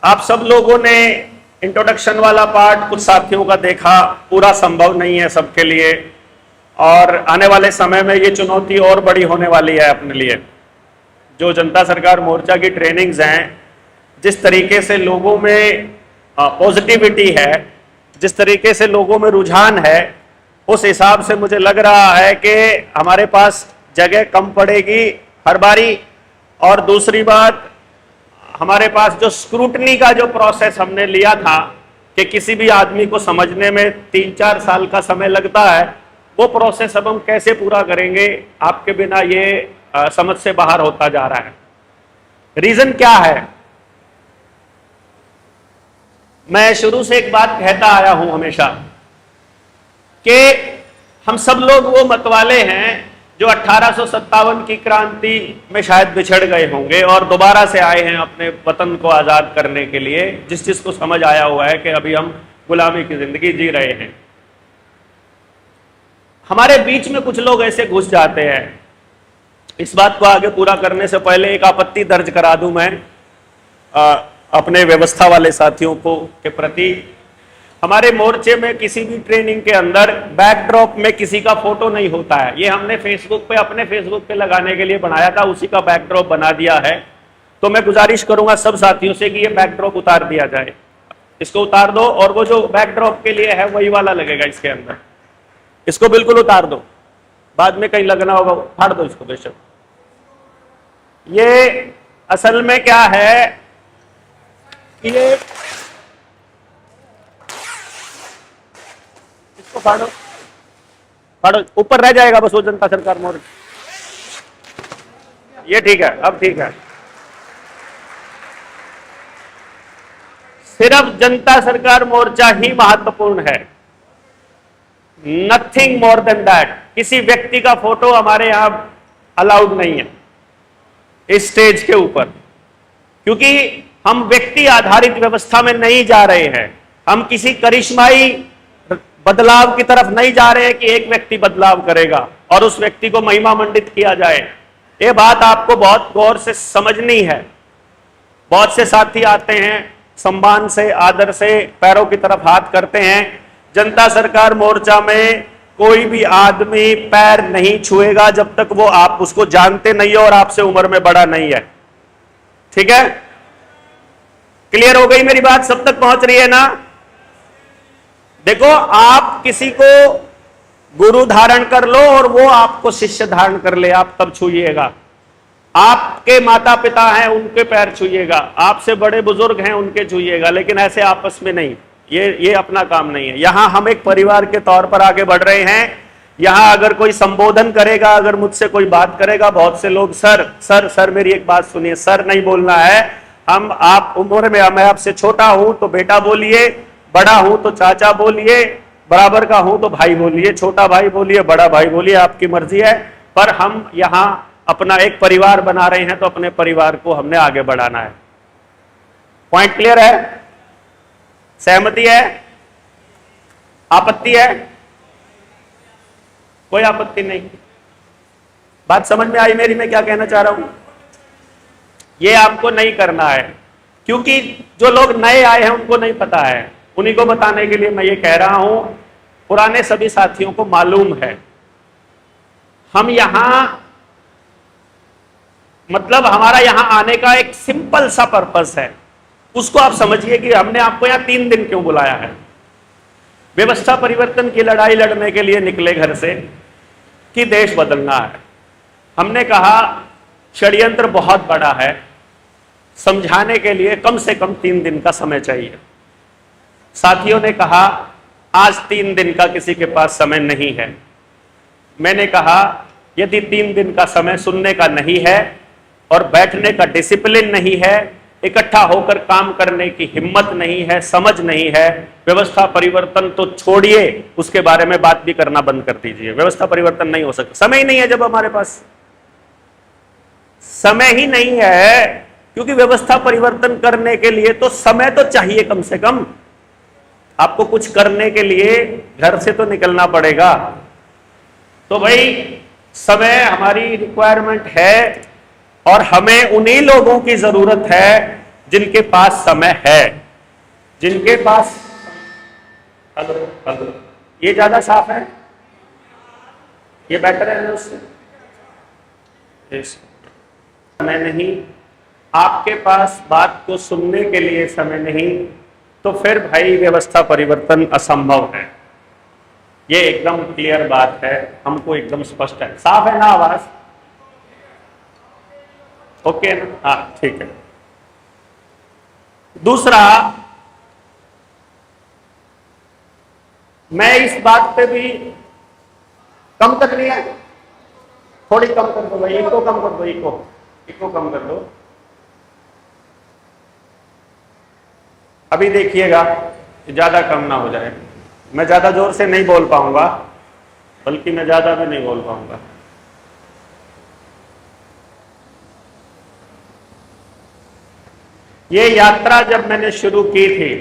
आप सब लोगों ने इंट्रोडक्शन वाला पार्ट कुछ साथियों का देखा, पूरा संभव नहीं है सबके लिए, और आने वाले समय में ये चुनौती और बड़ी होने वाली है अपने लिए। जो जनता सरकार मोर्चा की ट्रेनिंग्स हैं, जिस तरीके से लोगों में पॉजिटिविटी है, जिस तरीके से लोगों में रुझान है, उस हिसाब से मुझे लग रहा है कि हमारे पास जगह कम पड़ेगी हर बारी। और दूसरी बात, हमारे पास जो स्क्रूटनी का जो प्रोसेस हमने लिया था कि किसी भी आदमी को समझने में 3-4 साल का समय लगता है, वो प्रोसेस अब हम कैसे पूरा करेंगे आपके बिना, ये समझ से बाहर होता जा रहा है। रीजन क्या है? मैं शुरू से एक बात कहता आया हूं हमेशा कि हम सब लोग वो मतवाले हैं जो 1857 की क्रांति में शायद बिछड़ गए होंगे और दोबारा से आए हैं अपने वतन को आजाद करने के लिए, जिसको समझ आया हुआ है कि अभी हम गुलामी की जिंदगी जी रहे हैं। हमारे बीच में कुछ लोग ऐसे घुस जाते हैं। इस बात को आगे पूरा करने से पहले एक आपत्ति दर्ज करा दूं मैं अपने व्यवस्था वाले साथियों को के प्रति। हमारे मोर्चे में किसी भी ट्रेनिंग के अंदर बैकड्रॉप में किसी का फोटो नहीं होता है। ये हमने फेसबुक पे, अपने फेसबुक पे लगाने के लिए बनाया था, उसी का बैकड्रॉप बना दिया है। तो मैं गुजारिश करूंगा सब साथियों से कि ये बैकड्रॉप उतार दिया जाए। इसको उतार दो, और वो जो बैकड्रॉप के लिए है वही वाला लगेगा इसके अंदर। इसको बिल्कुल उतार दो, बाद में कहीं लगना होगा, फाड़ दो इसको बेशक। ये असल में क्या है कि ये इसको फाड़ो, फाड़ो, ऊपर रह जाएगा बस वो जनता सरकार मोर्चा। ये ठीक है, अब ठीक है। सिर्फ जनता सरकार मोर्चा ही महत्वपूर्ण है, नथिंग मोर देन दैट। किसी व्यक्ति का फोटो हमारे यहां अलाउड नहीं है इस स्टेज के ऊपर, क्योंकि हम व्यक्ति आधारित व्यवस्था में नहीं जा रहे हैं। हम किसी करिश्माई बदलाव की तरफ नहीं जा रहे हैं कि एक व्यक्ति बदलाव करेगा और उस व्यक्ति को महिमा मंडित किया जाए। ये बात आपको बहुत गौर से समझनी है। बहुत से साथी आते हैं, सम्मान से, आदर से पैरों की तरफ हाथ करते हैं। जनता सरकार मोर्चा में कोई भी आदमी पैर नहीं छुएगा जब तक वो आप उसको जानते नहीं हो और आपसे उम्र में बड़ा नहीं है। ठीक है? क्लियर हो गई मेरी बात? सब तक पहुंच रही है ना? देखो, आप किसी को गुरु धारण कर लो और वो आपको शिष्य धारण कर ले, आप तब छूइएगा। आपके माता पिता हैं, उनके पैर छूइएगा। आपसे बड़े बुजुर्ग हैं, उनके छूइएगा, लेकिन ऐसे आपस में नहीं। ये अपना काम नहीं है। यहां हम एक परिवार के तौर पर आगे बढ़ रहे हैं। यहां अगर कोई संबोधन करेगा, अगर मुझसे कोई बात करेगा, बहुत से लोग सर सर सर, मेरी एक बात सुनिए, सर नहीं बोलना है। आप उम्र में, मैं आपसे छोटा हूं तो बेटा बोलिए, बड़ा हूं तो चाचा बोलिए, बराबर का हूं तो भाई बोलिए, छोटा भाई बोलिए, बड़ा भाई बोलिए, आपकी मर्जी है। पर हम यहां अपना एक परिवार बना रहे हैं तो अपने परिवार को हमने आगे बढ़ाना है। पॉइंट क्लियर है? सहमति है? आपत्ति है? कोई आपत्ति नहीं? बात समझ में आई मेरी, मैं क्या कहना चाह रहा हूं? ये आपको नहीं करना है, क्योंकि जो लोग नए आए हैं उनको नहीं पता है। उन्हीं को बताने के लिए मैं ये कह रहा हूं। पुराने सभी साथियों को मालूम है। हम यहां, मतलब हमारा यहां आने का एक सिंपल सा पर्पस है, उसको आप समझिए कि हमने आपको यहां 3 दिन क्यों बुलाया है। व्यवस्था परिवर्तन की लड़ाई लड़ने के लिए निकले घर से कि देश बदलना है। हमने कहा षड्यंत्र बहुत बड़ा है, समझाने के लिए कम से कम 3 दिन का समय चाहिए। साथियों ने कहा आज 3 दिन का किसी के पास समय नहीं है। मैंने कहा यदि 3 दिन का समय सुनने का नहीं है और बैठने का डिसिप्लिन नहीं है, इकट्ठा होकर काम करने की हिम्मत नहीं है, समझ नहीं है, व्यवस्था परिवर्तन तो छोड़िए, उसके बारे में बात भी करना बंद कर दीजिए। व्यवस्था परिवर्तन नहीं हो सकता, समय ही नहीं है। जब हमारे पास समय ही नहीं है, क्योंकि व्यवस्था परिवर्तन करने के लिए तो समय तो चाहिए कम से कम। आपको कुछ करने के लिए घर से तो निकलना पड़ेगा। तो भाई समय हमारी रिक्वायरमेंट है और हमें उन्हीं लोगों की जरूरत है जिनके पास समय है, जिनके पास, हेलो हेलो, ये ज्यादा साफ है, ये बेटर है ना उससे? समय नहीं, आपके पास बात को सुनने के लिए समय नहीं, तो फिर भाई व्यवस्था परिवर्तन असंभव है। ये एकदम क्लियर बात है, हमको एकदम स्पष्ट है। साफ है ना आवाज? ओके ना? हाँ ठीक है। दूसरा, मैं इस बात पे भी कम कर लिया, थोड़ी कम कर दो भाई, इको कम कर दो, इको कम कर दो। अभी देखिएगा ज्यादा कम ना हो जाए, मैं ज्यादा जोर से नहीं बोल पाऊंगा, बल्कि मैं ज्यादा भी नहीं बोल पाऊंगा। ये यात्रा जब मैंने शुरू की थी,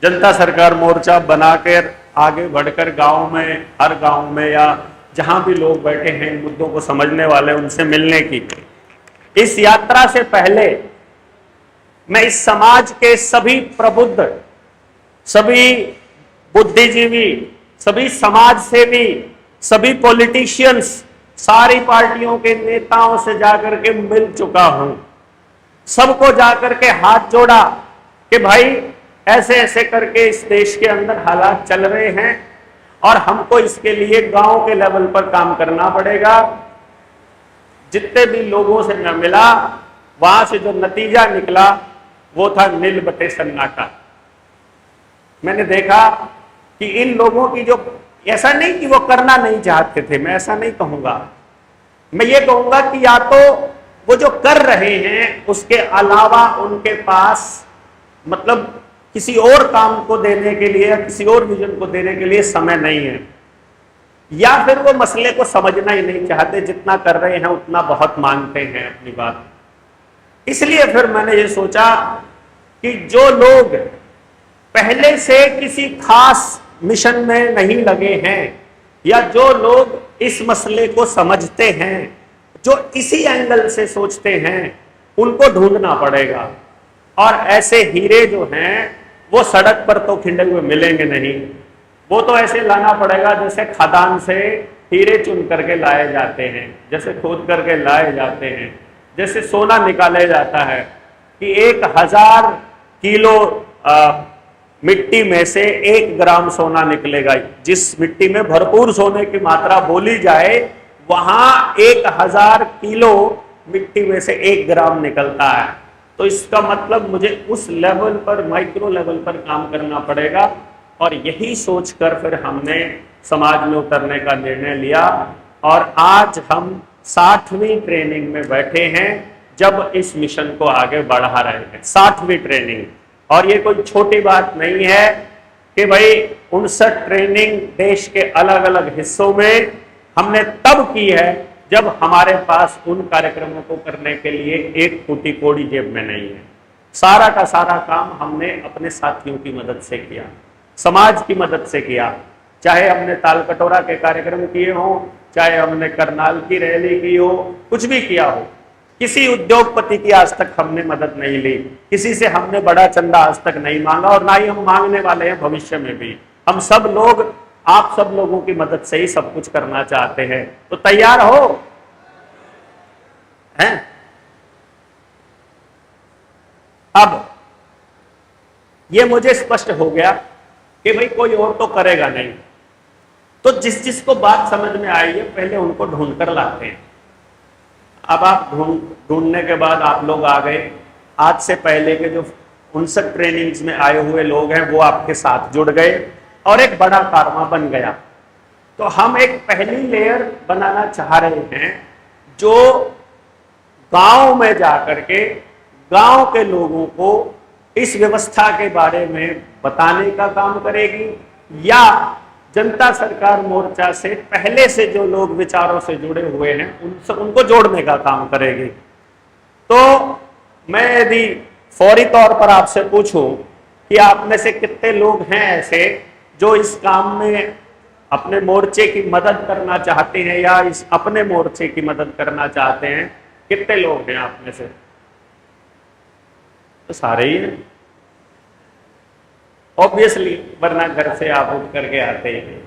जनता सरकार मोर्चा बनाकर आगे बढ़कर गांव में, हर गांव में या जहां भी लोग बैठे हैं इन मुद्दों को समझने वाले, उनसे मिलने की, इस यात्रा से पहले मैं इस समाज के सभी प्रबुद्ध, सभी बुद्धिजीवी, सभी समाज सेवी, सभी पॉलिटिशियंस, सारी पार्टियों के नेताओं से जाकर के मिल चुका हूं। सबको जाकर के हाथ जोड़ा कि भाई ऐसे ऐसे करके इस देश के अंदर हालात चल रहे हैं और हमको इसके लिए गांव के लेवल पर काम करना पड़ेगा। जितने भी लोगों से मैं मिला, वहां से जो नतीजा निकला वो था नील बटे सन्नाटा। मैंने देखा कि इन लोगों की जो, ऐसा नहीं कि वो करना नहीं चाहते थे, मैं ऐसा नहीं कहूंगा, मैं ये कहूंगा कि या तो वो जो कर रहे हैं उसके अलावा उनके पास मतलब किसी और काम को देने के लिए या किसी और विजन को देने के लिए समय नहीं है, या फिर वो मसले को समझना ही नहीं चाहते, जितना कर रहे हैं उतना बहुत मानते हैं अपनी बात। इसलिए फिर मैंने ये सोचा कि जो लोग पहले से किसी खास मिशन में नहीं लगे हैं या जो लोग इस मसले को समझते हैं, जो इसी एंगल से सोचते हैं, उनको ढूंढना पड़ेगा। और ऐसे हीरे जो हैं वो सड़क पर तो खिंडे हुए मिलेंगे नहीं, वो तो ऐसे लाना पड़ेगा जैसे खदान से हीरे चुन करके लाए जाते हैं, जैसे खोद करके लाए जाते हैं, जैसे सोना निकाला जाता है कि 1000 किलो मिट्टी में से 1 ग्राम सोना निकलेगा। जिस मिट्टी में भरपूर सोने की मात्रा बोली जाए, वहां 1000 किलो मिट्टी में से 1 ग्राम निकलता है। तो इसका मतलब मुझे उस लेवल पर, माइक्रो लेवल पर काम करना पड़ेगा। और यही सोचकर फिर हमने समाज में उतरने का निर्णय लिया और आज हम 60वीं ट्रेनिंग में बैठे हैं जब इस मिशन को आगे बढ़ा रहे हैं। 60वीं ट्रेनिंग, और ये कोई छोटी बात नहीं है कि भाई 59 ट्रेनिंग देश के अलग अलग हिस्सों में हमने तब की है जब हमारे पास उन कार्यक्रमों को करने के लिए एक फूटी कौड़ी जेब में नहीं है। सारा का सारा काम हमने अपने साथियों की मदद से किया, समाज की मदद से किया। चाहे हमने ताल कटोरा के कार्यक्रम किए हों, चाहे हमने करनाल की रैली की हो, कुछ भी किया हो, किसी उद्योगपति की आज तक हमने मदद नहीं ली, किसी से हमने बड़ा चंदा आज तक नहीं मांगा और ना ही हम मांगने वाले हैं भविष्य में भी। हम सब लोग, आप सब लोगों की मदद से ही सब कुछ करना चाहते हैं। तो तैयार हो? हैं? अब ये मुझे स्पष्ट हो गया कि भाई कोई और तो करेगा नहीं, तो जिस जिसको बात समझ में आई है पहले उनको ढूंढ कर लाते हैं। अब आप ढूंढने के बाद आप लोग आ गए। आज से पहले के जो 59 ट्रेनिंग्स में आए हुए लोग हैं वो आपके साथ जुड़ गए और एक बड़ा कारवा बन गया। तो हम एक पहली लेयर बनाना चाह रहे हैं जो गांव में जाकर के गांव के लोगों को इस व्यवस्था के बारे में बताने का काम करेगी, या जनता सरकार मोर्चा से पहले से जो लोग विचारों से जुड़े हुए हैं उनसे उनको जोड़ने का काम करेगी। तो मैं यदि फौरी तौर पर आपसे पूछूं कि आप में से कितने लोग हैं ऐसे जो इस काम में अपने मोर्चे की मदद करना चाहते हैं या इस अपने मोर्चे की मदद करना चाहते हैं, कितने लोग हैं आप में से? तो सारे ही हैं ऑब्वियसली, वरना घर से आप उठ करके आते हैं।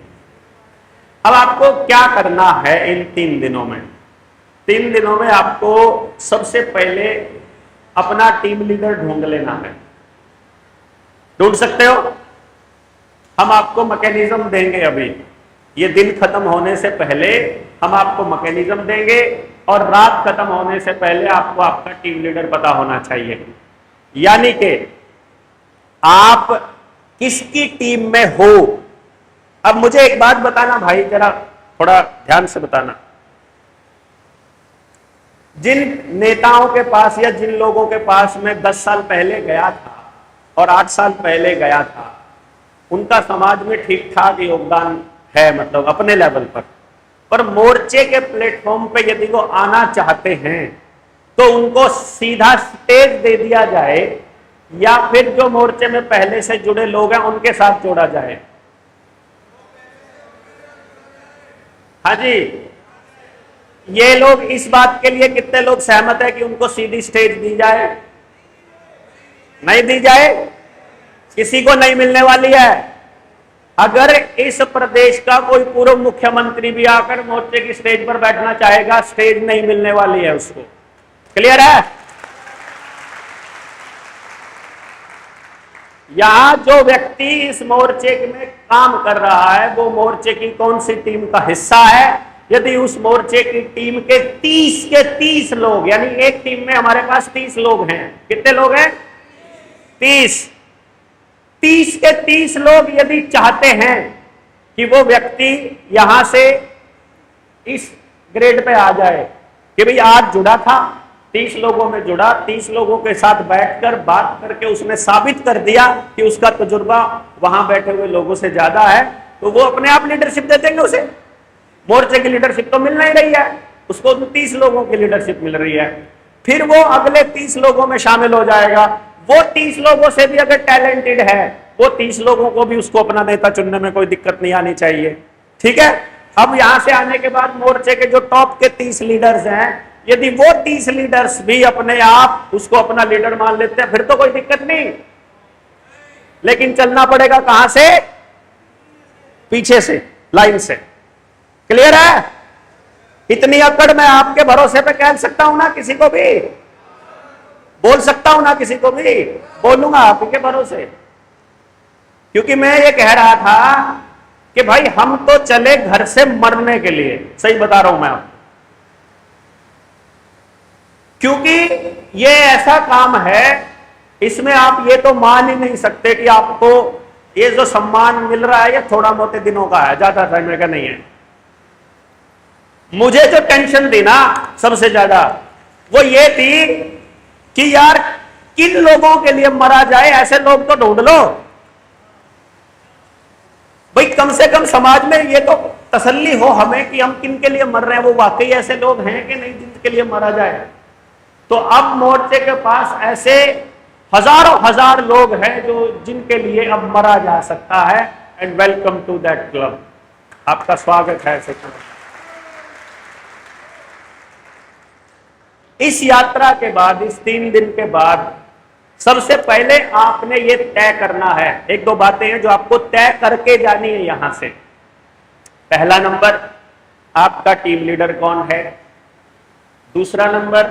अब आपको क्या करना है इन 3 दिनों में? 3 दिनों में आपको सबसे पहले अपना टीम लीडर ढूंढ लेना है। ढूंढ सकते हो? हम आपको मैकेनिज्म देंगे। अभी ये दिन खत्म होने से पहले हम आपको मैकेनिज्म देंगे और रात खत्म होने से पहले आपको आपका टीम लीडर पता होना चाहिए। यानी कि आप किसकी टीम में हो। अब मुझे एक बात बताना भाई, जरा थोड़ा ध्यान से बताना। जिन नेताओं के पास या जिन लोगों के पास मैं 10 साल पहले गया था और 8 साल पहले गया था, उनका समाज में ठीक ठाक योगदान है, मतलब अपने लेवल पर मोर्चे के प्लेटफॉर्म पे यदि वो आना चाहते हैं तो उनको सीधा स्टेज दे दिया जाए या फिर जो मोर्चे में पहले से जुड़े लोग हैं उनके साथ जोड़ा जाए। हाँ जी, ये लोग इस बात के लिए कितने लोग सहमत है कि उनको सीधी स्टेज दी जाए? नहीं दी जाए? किसी को नहीं मिलने वाली है। अगर इस प्रदेश का कोई पूर्व मुख्यमंत्री भी आकर मोर्चे की स्टेज पर बैठना चाहेगा, स्टेज नहीं मिलने वाली है उसको। क्लियर है? यहां जो व्यक्ति इस मोर्चे में काम कर रहा है वो मोर्चे की कौन सी टीम का हिस्सा है। यदि उस मोर्चे की टीम के 30 के 30 लोग, यानी एक टीम में हमारे पास 30 लोग हैं। कितने लोग हैं? 30 के 30 लोग यदि चाहते हैं कि वो व्यक्ति यहां से इस ग्रेड पे आ जाए कि भाई आज जुड़ा था, 30 लोगों में जुड़ा, 30 लोगों के साथ बैठकर बात करके उसने साबित कर दिया कि उसका तजुर्बा वहां बैठे हुए लोगों से ज्यादा है, तो वो अपने आप लीडरशिप दे देंगे उसे। मोर्चे की लीडरशिप तो मिल नहीं रही है उसको, तो 30 लोगों की लीडरशिप मिल रही है। फिर वो अगले 30 लोगों में शामिल हो जाएगा। वो 30 लोगों से भी अगर टैलेंटेड है, वो 30 लोगों को भी उसको अपना नेता चुनने में कोई दिक्कत नहीं आनी चाहिए। ठीक है? अब यहां से आने के बाद मोर्चे के जो टॉप के 30 लीडर्स हैं, यदि वो 30 लीडर्स भी अपने आप उसको अपना लीडर मान लेते हैं फिर तो कोई दिक्कत नहीं। लेकिन चलना पड़ेगा कहां से? पीछे से, लाइन से। क्लियर है? इतनी अकड़ मैं आपके भरोसे पे कह सकता हूं ना, किसी को भी बोल सकता हूं ना, किसी को भी बोलूंगा आपके भरोसे। क्योंकि मैं ये कह रहा था कि भाई हम तो चले घर से मरने के लिए, सही बता रहा हूं मैं आपको। क्योंकि ये ऐसा काम है, इसमें आप ये तो मान ही नहीं सकते कि आपको ये जो सम्मान मिल रहा है ये थोड़ा मोटे दिनों का है, ज्यादा समय का नहीं है। मुझे जो टेंशन दी ना सबसे ज्यादा वो ये थी कि यार किन लोगों के लिए मरा जाए, ऐसे लोग तो ढूंढ लो भाई। कम से कम समाज में ये तो तसल्ली हो हमें कि हम किन के लिए मर रहे हैं, वो वाकई ऐसे लोग हैं कि नहीं जिनके लिए मरा जाए। तो अब मोर्चे के पास ऐसे हजारों हजार लोग हैं जो जिनके लिए अब मरा जा सकता है। And welcome to that club. आपका स्वागत है ऐसे क्लब। इस यात्रा के बाद, इस 3 दिन के बाद सबसे पहले आपने ये तय करना है, 1-2 बातें हैं जो आपको तय करके जानी है यहां से। पहला नंबर, आपका टीम लीडर कौन है। दूसरा नंबर,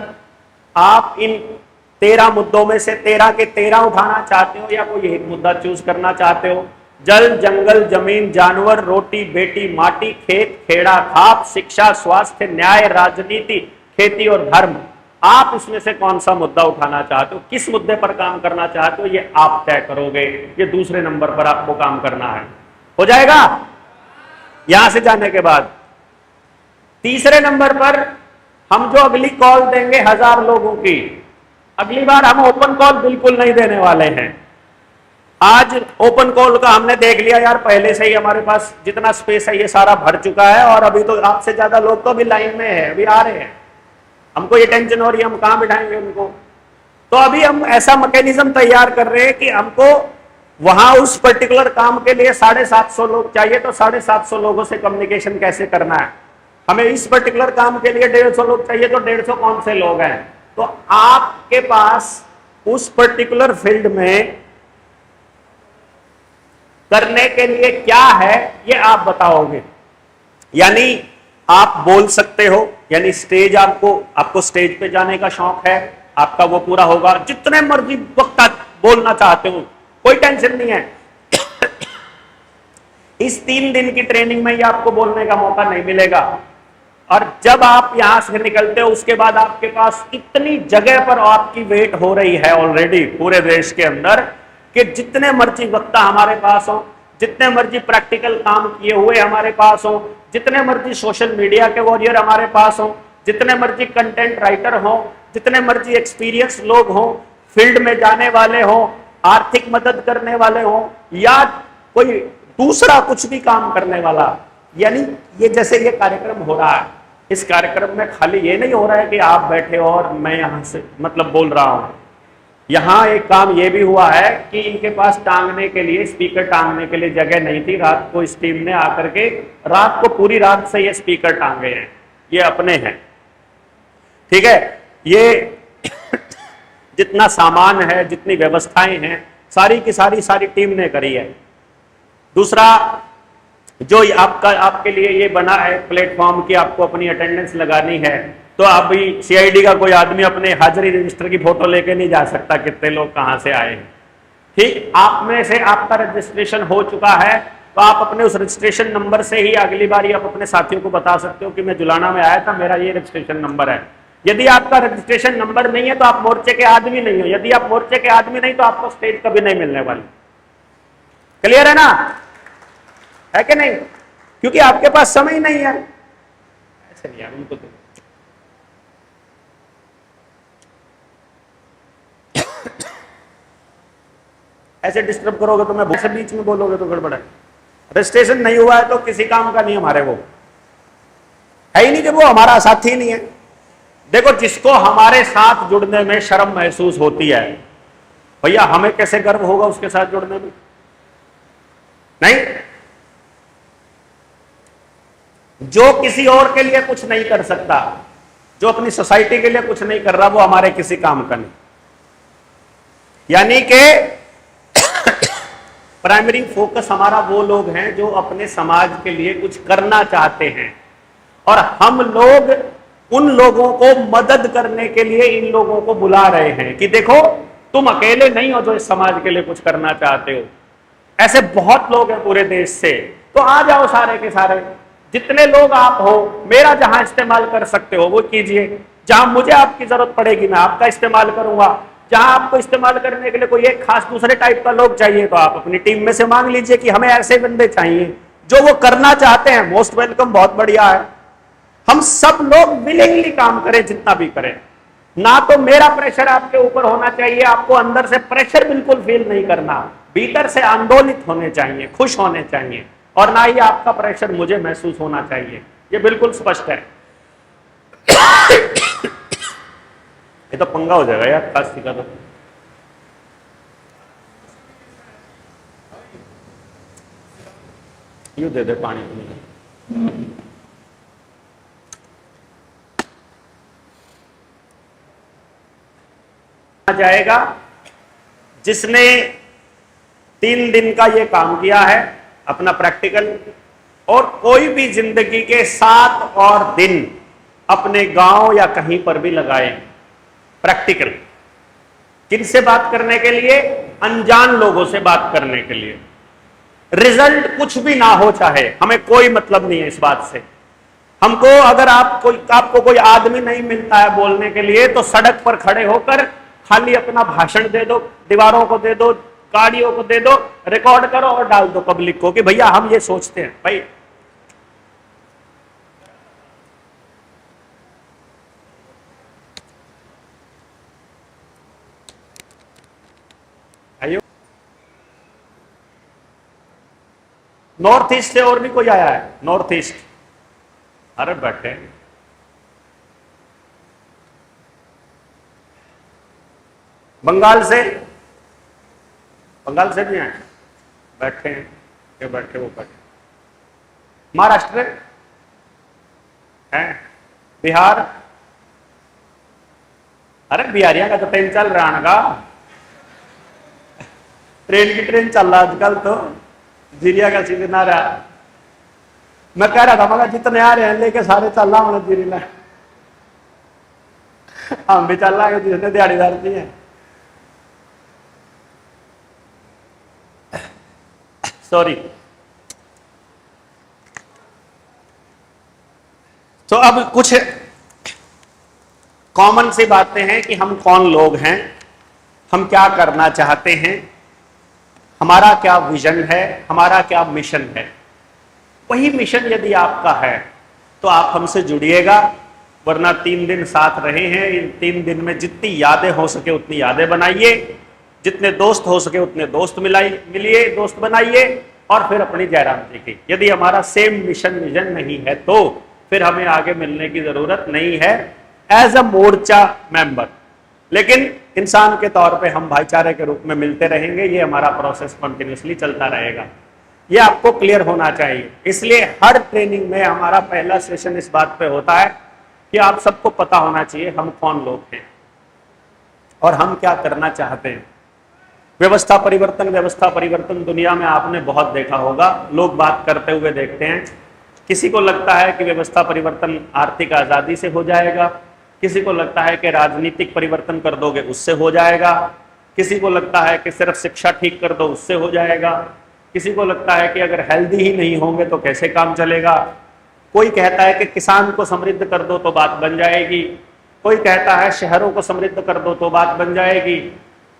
आप इन 13 मुद्दों में से 13 के 13 उठाना चाहते हो या कोई एक मुद्दा चूज करना चाहते हो। जल, जंगल, जमीन, जानवर, रोटी, बेटी, माटी, खेत, खेड़ा, खाप, शिक्षा, स्वास्थ्य, न्याय, राजनीति, खेती और धर्म। आप इसमें से कौन सा मुद्दा उठाना चाहते हो, किस मुद्दे पर काम करना चाहते हो, ये आप तय करोगे। ये दूसरे नंबर पर आपको काम करना है। हो जाएगा यहां से जाने के बाद। तीसरे नंबर पर हम जो अगली कॉल देंगे 1000 लोगों की, अगली बार हम ओपन कॉल बिल्कुल नहीं देने वाले हैं। आज ओपन कॉल का हमने देख लिया यार, पहले से ही हमारे पास जितना स्पेस है ये सारा भर चुका है और अभी तो आपसे ज्यादा लोग तो अभी लाइन में है, अभी आ रहे हैं। हमको ये टेंशन हो रही है हम कहां बिठाएंगे उनको। तो अभी हम ऐसा मैकेनिज्म तैयार कर रहे हैं कि हमको वहां उस पर्टिकुलर काम के लिए 750 लोग चाहिए, तो 750 लोगों से कम्युनिकेशन कैसे करना है। हमें इस पर्टिकुलर काम के लिए 150 लोग चाहिए, तो 150 कौन से लोग हैं। तो आपके पास उस पर्टिकुलर फील्ड में करने के लिए क्या है ये आप बताओगे। यानी आप बोल सकते हो, यानी स्टेज आपको स्टेज पे जाने का शौक है, आपका वो पूरा होगा। जितने मर्जी वक्त आप बोलना चाहते हो, कोई टेंशन नहीं है। इस 3 दिन की ट्रेनिंग में ही आपको बोलने का मौका नहीं मिलेगा। और जब आप यहां से निकलते हो उसके बाद आपके पास इतनी जगह पर आपकी वेट हो रही है ऑलरेडी पूरे देश के अंदर कि जितने मर्जी वक्ता हमारे पास हो, जितने मर्जी प्रैक्टिकल काम किए हुए हमारे पास हो, जितने मर्जी सोशल मीडिया के वॉरियर हमारे पास हो, जितने मर्जी कंटेंट राइटर हो, जितने मर्जी एक्सपीरियंस लोग हो, फील्ड में जाने वाले हो, आर्थिक मदद करने वाले हो, या कोई दूसरा कुछ भी काम करने वाला। यानी ये जैसे ये कार्यक्रम हो रहा है, इस कार्यक्रम में खाली ये नहीं हो रहा है कि आप बैठे हो और मैं यहां से मतलब बोल रहा हूं। यहां एक काम ये भी हुआ है कि इनके पास टांगने के लिए, स्पीकर टांगने के लिए जगह नहीं थी। रात को इस टीम ने आकर के रात को पूरी रात से ये स्पीकर टांगे हैं, ये अपने हैं, ठीक है। ये जितना सामान है, जितनी व्यवस्थाएं हैं, सारी की सारी टीम ने करी है। दूसरा, जो आपके लिए ये बना है प्लेटफॉर्म की आपको अपनी अटेंडेंस लगानी है, तो अभी सीआईडी का कोई आदमी अपने हाजिरी रजिस्टर की फोटो लेके नहीं जा सकता कितने लोग कहां से आए हैं, ठीक। आप में से आपका रजिस्ट्रेशन हो चुका है तो आप अपने उस रजिस्ट्रेशन नंबर से ही अगली बार आप अपने साथियों को बता सकते हो कि मैं जुलाना में आया था, मेरा ये रजिस्ट्रेशन नंबर है। यदि आपका रजिस्ट्रेशन नंबर नहीं है तो आप मोर्चे के आदमी नहीं हो। यदि आप मोर्चे के आदमी नहीं तो आपको स्टेज कभी नहीं मिलने वाली। क्लियर है ना, है कि नहीं? क्योंकि आपके पास समय नहीं है। ऐसे नहीं यार, उनको तो ऐसे डिस्टर्ब करोगे तो मैं बहुत से बीच में बोलोगे तो गड़बड़ है। रजिस्ट्रेशन नहीं हुआ है तो किसी काम का नहीं, हमारे वो है ही नहीं, कि वो हमारा साथी नहीं है। देखो, जिसको हमारे साथ जुड़ने में शर्म महसूस होती है, भैया हमें कैसे गर्व होगा उसके साथ जुड़ने में? नहीं। जो किसी और के लिए कुछ नहीं कर सकता, जो अपनी सोसाइटी के लिए कुछ नहीं कर रहा, वो हमारे किसी काम का नहीं। यानी कि प्राइमरी फोकस हमारा वो लोग हैं जो अपने समाज के लिए कुछ करना चाहते हैं, और हम लोग उन लोगों को मदद करने के लिए इन लोगों को बुला रहे हैं कि देखो तुम अकेले नहीं हो जो इस समाज के लिए कुछ करना चाहते हो। ऐसे बहुत लोग हैं पूरे देश से, तो आ जाओ सारे के सारे, जितने लोग आप हो। मेरा जहां इस्तेमाल कर सकते हो वो कीजिए, जहां मुझे आपकी जरूरत पड़ेगी मैं आपका इस्तेमाल करूंगा। जहां आपको इस्तेमाल करने के लिए कोई एक खास दूसरे टाइप का लोग चाहिए तो आप अपनी टीम में से मांग लीजिए कि हमें ऐसे बंदे चाहिए जो वो करना चाहते हैं। मोस्ट वेलकम, बहुत बढ़िया है। हम सब लोग विलिंगली काम करें, जितना भी करें। ना तो मेरा प्रेशर आपके ऊपर होना चाहिए, आपको अंदर से प्रेशर बिल्कुल फील नहीं करना, भीतर से आंदोलित होने चाहिए, खुश होने चाहिए, और ना ही आपका प्रेशर मुझे महसूस होना चाहिए। ये बिल्कुल स्पष्ट है। ये तो पंगा हो जाएगा यार, खांसी का तो। यूं दे दे पानी तुम्हें। जाएगा जिसने 3 दिन का ये काम किया है अपना प्रैक्टिकल, और कोई भी जिंदगी के 7 और दिन अपने गांव या कहीं पर भी लगाए प्रैक्टिकल। किनसे बात करने के लिए? अनजान लोगों से बात करने के लिए। रिजल्ट कुछ भी ना हो चाहे, हमें कोई मतलब नहीं है इस बात से। हमको अगर आपको कोई आदमी नहीं मिलता है बोलने के लिए, तो सड़क पर खड़े होकर खाली अपना भाषण दे दो, दीवारों को दे दो, गाड़ियों को दे दो, रिकॉर्ड करो और डाल दो पब्लिक को कि भैया हम ये सोचते हैं। भाई आइयो, नॉर्थ ईस्ट से और भी कोई आया है? नॉर्थ ईस्ट, अरे बैठे। बंगाल से भी आए, बैठे हैं, ये बैठे वो बैठे। महाराष्ट्र है, बिहार, अरे बिहारिया का तो टाइम चल रहा है ना। ट्रेन की ट्रेन चल रहा आजकल तो, जीरिया का सीजन आ रहा। मैं कह रहा था मगर जितने आ रहे हैं लेके सारे चल रहा हूँ जीरी में, हम भी चल रहा है जितने दिहाड़ीदार भी हैं। सॉरी। तो अब कुछ कॉमन सी बातें हैं कि हम कौन लोग हैं, हम क्या करना चाहते हैं, हमारा क्या विजन है, हमारा क्या मिशन है। वही मिशन यदि आपका है तो आप हमसे जुड़िएगा, वरना 3 दिन साथ रहे हैं, इन 3 दिन में जितनी यादें हो सके उतनी यादें बनाइए, जितने दोस्त हो सके उतने दोस्त मिलिए, दोस्त बनाइए, और फिर अपनी जयराम जी की। यदि हमारा सेम मिशन विजन नहीं है तो फिर हमें आगे मिलने की जरूरत नहीं है एज अ मोर्चा मेंबर, लेकिन इंसान के तौर पे हम भाईचारे के रूप में मिलते रहेंगे। ये हमारा प्रोसेस कंटिन्यूसली चलता रहेगा, ये आपको क्लियर होना चाहिए। इसलिए हर ट्रेनिंग में हमारा पहला सेशन इस बात पे होता है कि आप सबको पता होना चाहिए हम कौन लोग हैं और हम क्या करना चाहते हैं। व्यवस्था परिवर्तन दुनिया में आपने बहुत देखा होगा, लोग बात करते हुए देखते हैं। किसी को लगता है कि व्यवस्था परिवर्तन आर्थिक आज़ादी से हो जाएगा, किसी को लगता है कि राजनीतिक परिवर्तन कर दोगे उससे हो जाएगा, किसी को लगता है कि सिर्फ शिक्षा ठीक कर दो उससे हो जाएगा, किसी को लगता है कि अगर हेल्दी ही नहीं होंगे तो कैसे काम चलेगा। कोई कहता है कि किसान को समृद्ध कर दो तो बात बन जाएगी, कोई कहता है शहरों को समृद्ध कर दो तो बात बन जाएगी,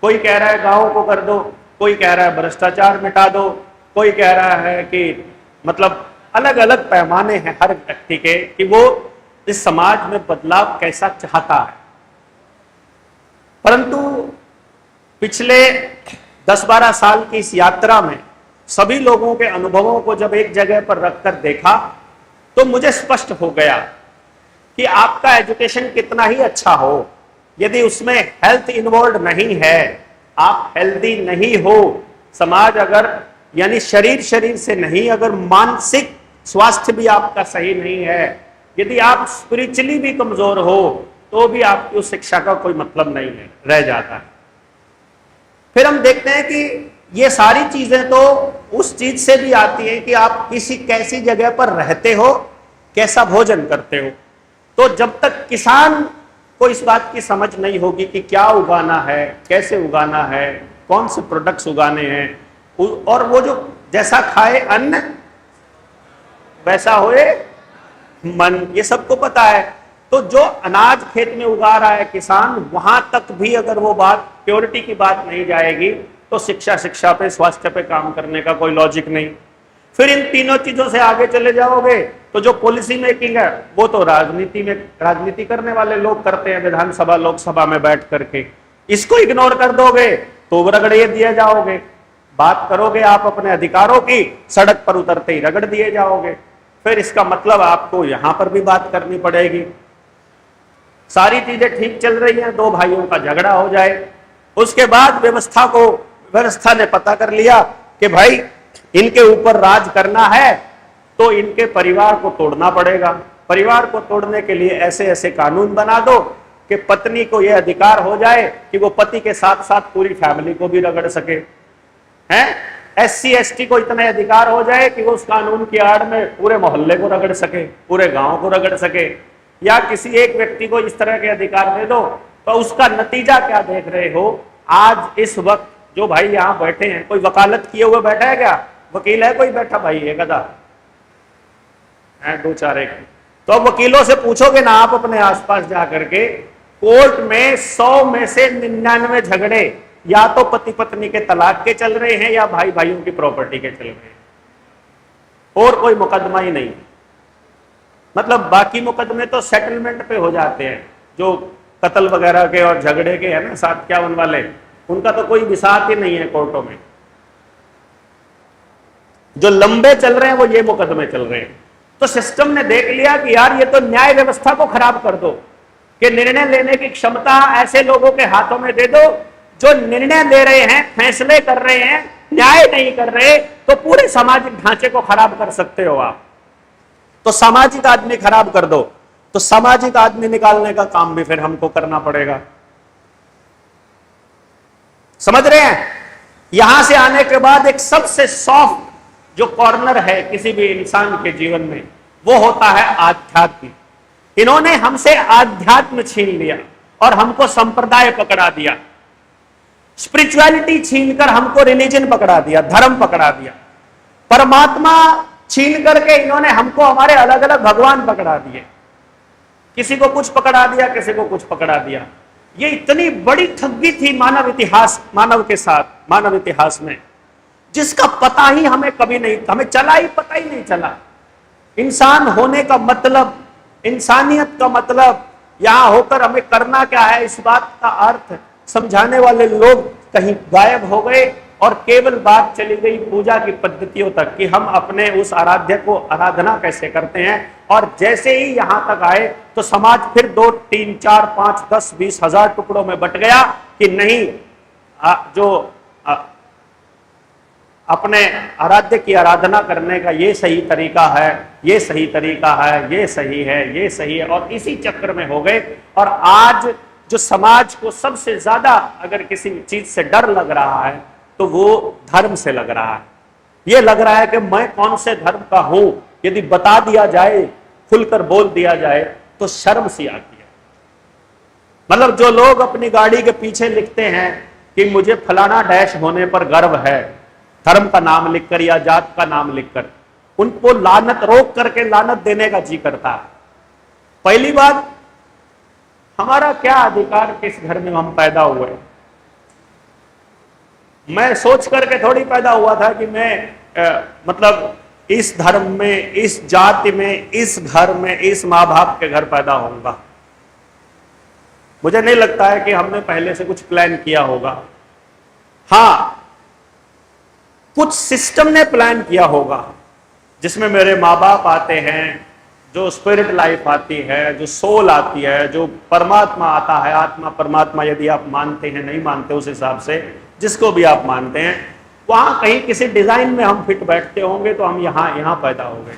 कोई कह रहा है गाँव को कर दो, कोई कह रहा है भ्रष्टाचार मिटा दो, कोई कह रहा है कि मतलब अलग अलग पैमाने हैं हर व्यक्ति के कि वो इस समाज में बदलाव कैसा चाहता है। परंतु पिछले 10-12 साल की इस यात्रा में सभी लोगों के अनुभवों को जब एक जगह पर रखकर देखा तो मुझे स्पष्ट हो गया कि आपका एजुकेशन कितना ही अच्छा हो, यदि उसमें हेल्थ इन्वॉल्व नहीं है, आप हेल्दी नहीं हो, समाज अगर यानी शरीर से नहीं, अगर मानसिक स्वास्थ्य भी आपका सही नहीं है, यदि आप स्पिरिचुअली भी कमजोर हो तो भी आपकी उस शिक्षा का कोई मतलब नहीं है, रह जाता है। फिर हम देखते हैं कि ये सारी चीजें तो उस चीज से भी आती हैं कि आप किसी कैसी जगह पर रहते हो, कैसा भोजन करते हो। तो जब तक किसान को इस बात की समझ नहीं होगी कि क्या उगाना है, कैसे उगाना है, कौन से प्रोडक्ट्स उगाने हैं, और वो जो जैसा खाए अन्न वैसा होए मन, ये सबको पता है। तो जो अनाज खेत में उगा रहा है किसान, वहां तक भी अगर वो बात प्योरिटी की बात नहीं जाएगी तो शिक्षा पे स्वास्थ्य पे काम करने का कोई लॉजिक नहीं। फिर इन तीनों चीजों से आगे चले जाओगे तो जो पॉलिसी मेकिंग है वो तो राजनीति करने वाले लोग करते हैं विधानसभा लोकसभा में बैठ करके, इसको इग्नोर कर दोगे तो रगड़े दिए जाओगे। बात करोगे आप अपने अधिकारों की, सड़क पर उतरते ही रगड़ दिए जाओगे। फिर इसका मतलब आपको यहां पर भी बात करनी पड़ेगी। सारी चीजें ठीक चल रही हैं, 2 भाइयों का झगड़ा हो जाए, उसके बाद व्यवस्था ने पता कर लिया कि भाई इनके ऊपर राज करना है तो इनके परिवार को तोड़ना पड़ेगा। परिवार को तोड़ने के लिए ऐसे ऐसे कानून बना दो कि पत्नी को यह अधिकार हो जाए कि वो पति के साथ साथ पूरी फैमिली को भी रगड़ सके, हैं। SC ST को इतना अधिकार हो जाए कि वो उस कानून की आड़ में पूरे मोहल्ले को रगड़ सके, पूरे गांव को रगड़ सके, या किसी एक व्यक्ति को इस तरह के अधिकार दे दो। तो उसका नतीजा क्या देख रहे हो आज इस वक्त? जो भाई यहाँ बैठे हैं, कोई वकालत किए हुए बैठा है क्या? वकील है कोई बैठा भाई? एक आधा है, 2-4 एक। तो अब वकीलों से पूछोगे ना आप अपने आसपास जाकर के, कोर्ट में 100 में से 99 झगड़े या तो पति पत्नी के तलाक के चल रहे हैं या भाई भाइयों की प्रॉपर्टी के चल रहे हैं, और कोई मुकदमा ही नहीं। मतलब बाकी मुकदमे तो सेटलमेंट पे हो जाते हैं, जो कत्ल वगैरह के और झगड़े के है ना 751 वाले, उनका तो कोई विसात ही नहीं है कोर्टों में। जो लंबे चल रहे हैं वो ये मुकदमे चल रहे हैं। तो सिस्टम ने देख लिया कि यार ये तो न्याय व्यवस्था को खराब कर दो, कि निर्णय लेने की क्षमता ऐसे लोगों के हाथों में दे दो जो निर्णय ले रहे हैं, फैसले कर रहे हैं, न्याय नहीं कर रहे, तो पूरे सामाजिक ढांचे को खराब कर सकते हो आप। तो सामाजिक आदमी खराब कर दो, तो सामाजिक आदमी निकालने का काम भी फिर हमको करना पड़ेगा। समझ रहे हैं? यहां से आने के बाद एक सबसे सॉफ्ट जो कॉर्नर है किसी भी इंसान के जीवन में, वो होता है आध्यात्म। इन्होंने हमसे आध्यात्म छीन लिया और हमको संप्रदाय पकड़ा दिया, स्पिरिचुअलिटी छीनकर हमको रिलीजन पकड़ा दिया, धर्म पकड़ा दिया। परमात्मा छीन करके इन्होंने हमको हमारे अलग अलग भगवान पकड़ा दिए, किसी को कुछ पकड़ा दिया, किसी को कुछ पकड़ा दिया। ये इतनी बड़ी ठगी थी मानव के साथ, मानव इतिहास में, जिसका पता ही हमें कभी नहीं, हमें चला ही पता ही नहीं चला। इंसान होने का मतलब, इंसानियत का मतलब, यहां होकर हमें करना क्या है, इस बात का अर्थ समझाने वाले लोग कहीं गायब हो गए और केवल बात चली गई पूजा की पद्धतियों तक कि हम अपने उस आराध्य को आराधना कैसे करते हैं। और जैसे ही यहां तक आए तो समाज फिर 2, 3, 4, 5, 10, 20 हजार टुकड़ों में बट गया कि नहीं, अपने आराध्य की आराधना करने का ये सही तरीका है, ये सही तरीका है, ये सही है, ये सही है, और इसी चक्र में हो गए। और आज जो समाज को सबसे ज्यादा अगर किसी चीज से डर लग रहा है तो वो धर्म से लग रहा है। ये लग रहा है कि मैं कौन से धर्म का हूं, यदि बता दिया जाए, खुलकर बोल दिया जाए तो शर्म सी आती है। मतलब जो लोग अपनी गाड़ी के पीछे लिखते हैं कि मुझे फलाना डैश होने पर गर्व है, धर्म का नाम लिखकर या जात का नाम लिखकर, उनको लानत, रोक करके लानत देने का जी करता है। पहली बात, हमारा क्या अधिकार किस घर में हम पैदा हुए? मैं सोच करके थोड़ी पैदा हुआ था कि मैं मतलब इस धर्म में, इस जाति में, इस घर में, इस माँ बाप के घर पैदा होऊंगा। मुझे नहीं लगता है कि हमने पहले से कुछ प्लान किया होगा। हाँ, कुछ सिस्टम ने प्लान किया होगा जिसमें मेरे माँ बाप आते हैं, जो स्पिरिट लाइफ आती है, जो सोल आती है, जो परमात्मा आता है, आत्मा परमात्मा, यदि आप मानते हैं, नहीं मानते उस हिसाब से, जिसको भी आप मानते हैं, वहां कहीं किसी डिजाइन में हम फिट बैठते होंगे तो हम यहां पैदा हो गए।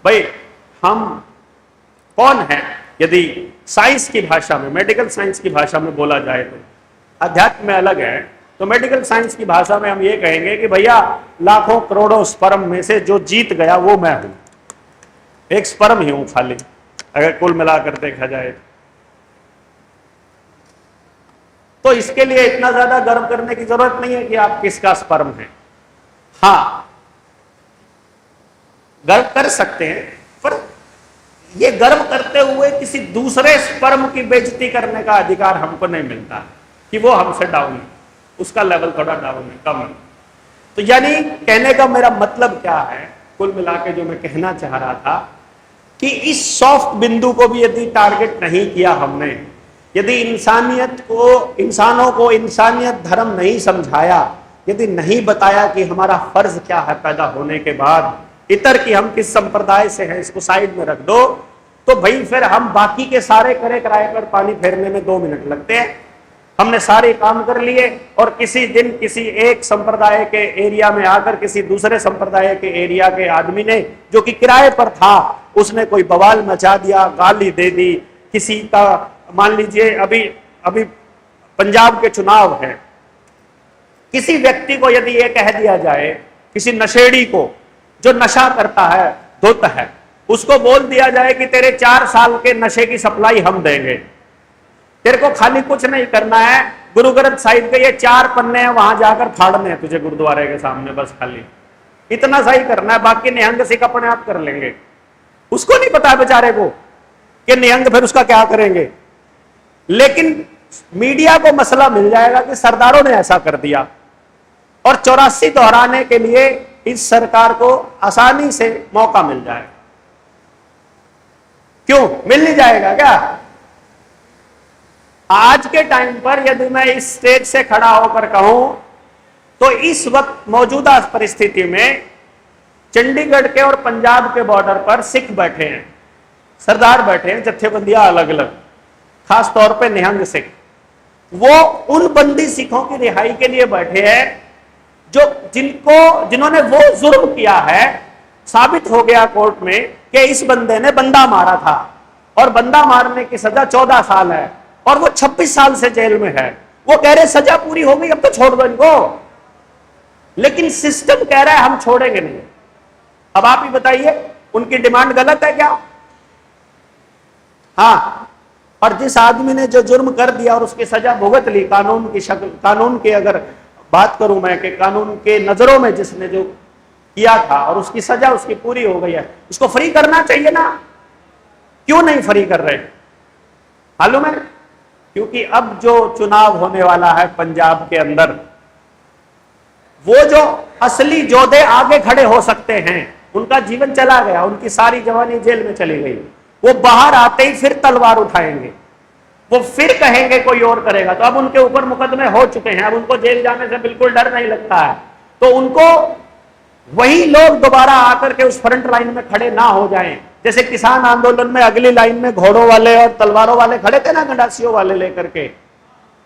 भाई हम कौन है? यदि साइंस की भाषा में, मेडिकल साइंस की भाषा में बोला जाए तो, अध्यात्म में अलग है, तो मेडिकल साइंस की भाषा में हम ये कहेंगे कि भैया लाखों करोड़ों स्पर्म में से जो जीत गया वो मैं हूं, एक स्पर्म ही हूं खाली, अगर कुल मिलाकर देखा जाए। तो इसके लिए इतना ज्यादा गर्व करने की जरूरत नहीं है कि आप किसका स्पर्म है। हां, गर्व कर सकते हैं, पर यह गर्व करते हुए किसी दूसरे स्पर्म की बेइज्जती करने का अधिकार हमको नहीं मिलता कि वो हमसे डाउन है, उसका लेवल थोड़ा डाउन है, कम है। तो यानी कहने का मेरा मतलब क्या है, कुल मिला के जो मैं कहना चाह रहा था कि इस सॉफ्ट बिंदु को भी यदि टारगेट नहीं किया हमने, यदि इंसानों को इंसानियत धर्म नहीं समझाया, यदि नहीं बताया कि हमारा फर्ज क्या है पैदा होने के बाद, इतर की हम किस संप्रदाय से हैं इसको साइड में रख दो, तो भाई फिर हम बाकी के सारे करे कराए पर पानी फेरने में 2 मिनट लगते हैं। हमने सारे काम कर लिए और किसी दिन किसी एक संप्रदाय के एरिया में आकर किसी दूसरे संप्रदाय के एरिया के आदमी ने, जो कि किराए पर था, उसने कोई बवाल मचा दिया, गाली दे दी किसी का। मान लीजिए अभी पंजाब के चुनाव है, किसी व्यक्ति को यदि ये कह दिया जाए, किसी नशेड़ी को जो नशा करता है, धुत है, उसको बोल दिया जाए कि तेरे 4 साल के नशे की सप्लाई हम देंगे, तेरे को खाली कुछ नहीं करना है, गुरु ग्रंथ साहिब के ये 4 पन्ने हैं, वहां जाकर फाड़ने हैं तुझे गुरुद्वारे के सामने, बस खाली इतना सही करना है, बाकी निहंग सिख अपने आप कर लेंगे। उसको नहीं पता बेचारे को कि निहंग फिर उसका क्या करेंगे, लेकिन मीडिया को मसला मिल जाएगा कि सरदारों ने ऐसा कर दिया, और 84 दोहराने के लिए इस सरकार को आसानी से मौका मिल जाएगा। क्यों मिल नहीं जाएगा क्या? आज के टाइम पर यदि मैं इस स्टेज से खड़ा होकर कहूं तो इस वक्त मौजूदा परिस्थिति में चंडीगढ़ के और पंजाब के बॉर्डर पर सिख बैठे हैं, सरदार बैठे हैं, जत्थेबंदियां अलग अलग, खास तौर पे निहंग सिख, वो उन बंदी सिखों की रिहाई के लिए बैठे हैं जो जिन्होंने वो जुर्म किया है, साबित हो गया कोर्ट में कि इस बंदे ने बंदा मारा था और बंदा मारने की सजा 14 साल है और वो 26 साल से जेल में है। वो कह रहे सजा पूरी हो गई, अब तो छोड़ दो इनको, लेकिन सिस्टम कह रहा है हम छोड़ेंगे नहीं। अब आप ही बताइए, उनकी डिमांड गलत है क्या? हाँ। और जिस आदमी ने जो जुर्म कर दिया और उसकी सजा भुगत ली, कानून की शक्ल, कानून के अगर बात करूं मैं कि कानून के नजरों में जिसने जो किया था और उसकी सजा उसकी पूरी हो गई है, उसको फ्री करना चाहिए ना। क्यों नहीं फ्री कर रहे मालूम है? क्योंकि अब जो चुनाव होने वाला है पंजाब के अंदर, वो जो असली योद्धे आगे खड़े हो सकते हैं उनका जीवन चला गया, उनकी सारी जवानी जेल में चली गई। वो बाहर आते ही फिर तलवार उठाएंगे, वो फिर कहेंगे कोई और करेगा। तो अब उनके ऊपर मुकदमे हो चुके हैं, अब उनको जेल जाने से बिल्कुल डर नहीं लगता है। तो उनको वही लोग दोबारा आकर के उस फ्रंट लाइन में खड़े ना हो जाएं। जैसे किसान आंदोलन में अगली लाइन में घोड़ों वाले और तलवारों वाले खड़े थे ना, गंडासियों वाले लेकर के,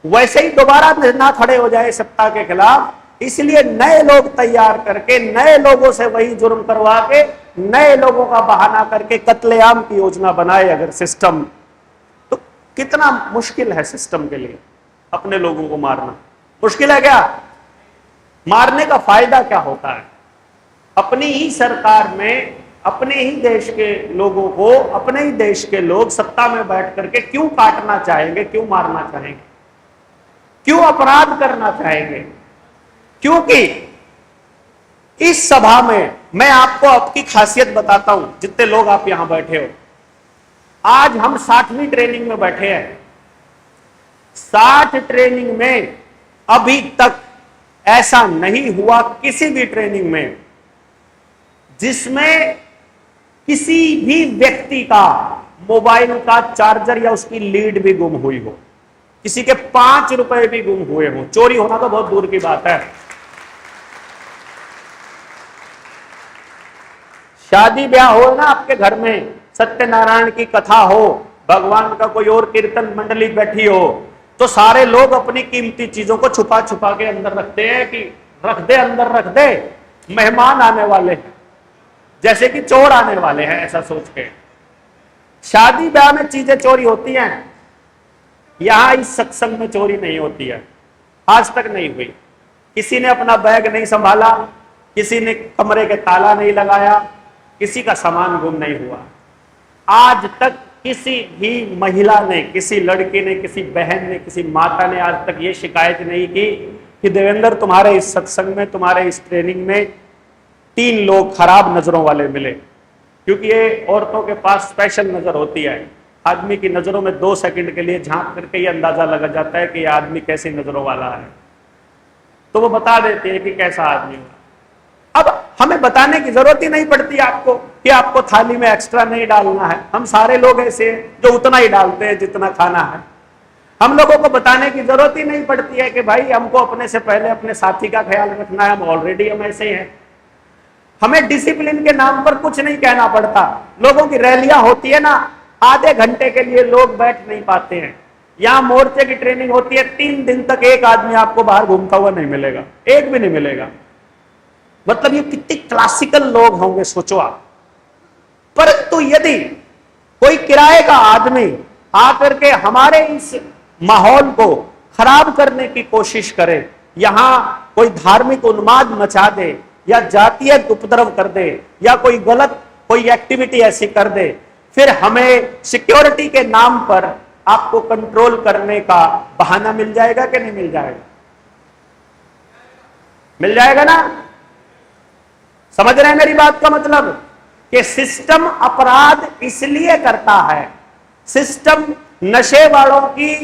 वैसे ही दोबारा ना खड़े हो जाए सत्ता के खिलाफ। इसलिए नए लोग तैयार करके, नए लोगों से वही जुर्म करवा के, नए लोगों का बहाना करके कत्लेआम की योजना बनाए अगर सिस्टम, तो कितना मुश्किल है सिस्टम के लिए अपने लोगों को मारना। मुश्किल है क्या? मारने का फायदा क्या होता है? अपनी ही सरकार में अपने ही देश के लोगों को, अपने ही देश के लोग सत्ता में बैठ करके क्यों काटना चाहेंगे, क्यों मारना चाहेंगे, क्यों अपराध करना चाहेंगे? क्योंकि इस सभा में मैं आपको आपकी खासियत बताता हूं, जितने लोग आप यहां बैठे हो, आज हम 60वीं ट्रेनिंग में बैठे हैं। 60 ट्रेनिंग में अभी तक ऐसा नहीं हुआ किसी भी ट्रेनिंग में जिसमें किसी भी व्यक्ति का मोबाइल का चार्जर या उसकी लीड भी गुम हुई हो, किसी के 5 रुपए भी गुम हुए हो। चोरी होना तो बहुत दूर की बात है। शादी ब्याह हो ना आपके घर में, सत्यनारायण की कथा हो, भगवान का कोई और कीर्तन मंडली बैठी हो, तो सारे लोग अपनी कीमती चीजों को छुपा छुपा के अंदर रखते हैं कि रख दे, अंदर रख दे, मेहमान आने वाले हैं, जैसे कि चोर आने वाले हैं, ऐसा सोच के। शादी ब्याह में चीजें चोरी होती हैं, यहां इस सत्संग में चोरी नहीं होती है, आज तक नहीं हुई। किसी ने अपना बैग नहीं संभाला, किसी ने कमरे के ताला नहीं लगाया, किसी का सामान गुम नहीं हुआ। आज तक किसी भी महिला ने, किसी लड़की ने, किसी बहन ने, किसी माता ने आज तक ये शिकायत नहीं की कि देवेंद्र तुम्हारे इस सत्संग में, तुम्हारे इस ट्रेनिंग में 3 लोग खराब नजरों वाले मिले। क्योंकि ये औरतों के पास स्पेशल नजर होती है। आदमी की नजरों में 2 सेकंड के लिए झांक करके ये अंदाजा लगा जाता है कि ये आदमी कैसी नजरों वाला है, तो वो बता देते हैं कि कैसा आदमी है। अब हमें बताने की जरूरत ही नहीं पड़ती आपको कि आपको थाली में एक्स्ट्रा नहीं डालना है। हम सारे लोग ऐसे हैं जो उतना ही डालते हैं जितना खाना है। हम लोगों को बताने की जरूरत ही नहीं पड़ती है कि भाई हमको अपने से पहले अपने साथी का ख्याल रखना है, हम ऑलरेडी हम ऐसे हैं। हमें डिसिप्लिन के नाम पर कुछ नहीं कहना पड़ता। लोगों की रैलियां होती है ना, आधे घंटे के लिए लोग बैठ नहीं पाते हैं। यहां मोर्चे की ट्रेनिंग होती है, 3 दिन तक एक आदमी आपको बाहर घूमता हुआ नहीं मिलेगा, एक भी नहीं मिलेगा। मतलब ये कितने क्लासिकल लोग होंगे सोचो आप। परंतु यदि कोई किराए का आदमी आकर के हमारे इस माहौल को खराब करने की कोशिश करे, यहां कोई धार्मिक उन्माद मचा दे या जातीय उपद्रव कर दे या कोई गलत कोई एक्टिविटी ऐसी कर दे, फिर हमें सिक्योरिटी के नाम पर आपको कंट्रोल करने का बहाना मिल जाएगा कि नहीं मिल जाएगा? मिल जाएगा ना? समझ रहे हैं मेरी बात का मतलब? कि सिस्टम अपराध इसलिए करता है, सिस्टम नशे वालों की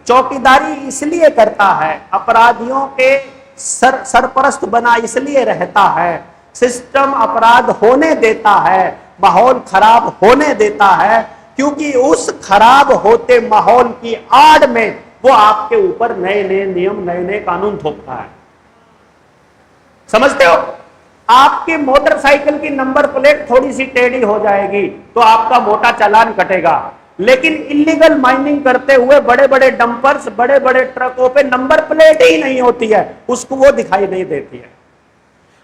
चौकीदारी इसलिए करता है, अपराधियों के सरपरस्त बना इसलिए रहता है, सिस्टम अपराध होने देता है, माहौल खराब होने देता है, क्योंकि उस खराब होते माहौल की आड़ में वो आपके ऊपर नए नए नियम, नए नए कानून थोपता है। समझते हो? आपकी मोटरसाइकिल की नंबर प्लेट थोड़ी सी टेढ़ी हो जाएगी तो आपका मोटा चालान कटेगा, लेकिन इलीगल माइनिंग करते हुए बड़े बड़े डंपर्स, बड़े बड़े ट्रकों पे नंबर प्लेट ही नहीं होती है, उसको वो दिखाई नहीं देती है।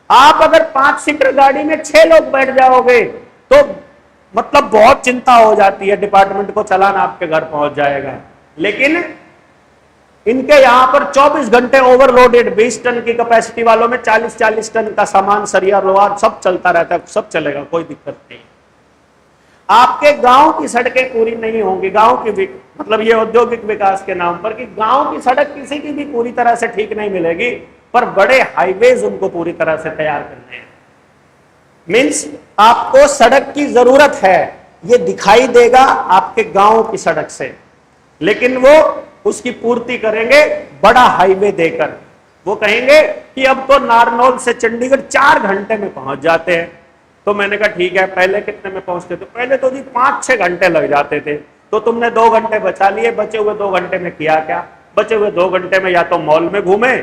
आप अगर 5 सीटर गाड़ी में 6 लोग बैठ जाओगे तो मतलब बहुत चिंता हो जाती है, डिपार्टमेंट को चालान आपके घर पहुंच जाएगा। लेकिन इनके यहां पर 24 घंटे ओवरलोडेड, 20 टन की कैपेसिटी वालों में 40-40 टन का सामान, सरिया, लोहार सब चलता रहता है, सब चलेगा, कोई दिक्कत नहीं। आपके गांव की सड़कें पूरी नहीं होंगी, गांव की मतलब ये औद्योगिक विकास के नाम पर, कि गांव की सड़क किसी की भी पूरी तरह से ठीक नहीं मिलेगी, पर बड़े हाईवेज उनको पूरी तरह से तैयार करने हैं। मींस आपको सड़क की जरूरत है, ये दिखाई देगा आपके गांव की सड़क से, लेकिन वो उसकी पूर्ति करेंगे बड़ा हाईवे देकर। वो कहेंगे कि अब तो नारनौल से चंडीगढ़ 4 घंटे में पहुंच जाते हैं। तो मैंने कहा ठीक है, पहले कितने में पहुंचते थे? पहले तो जी 5-6 घंटे लग जाते थे। तो तुमने 2 घंटे बचा लिए, बचे हुए 2 घंटे में किया क्या? बचे हुए 2 घंटे में या तो मॉल में घूमे,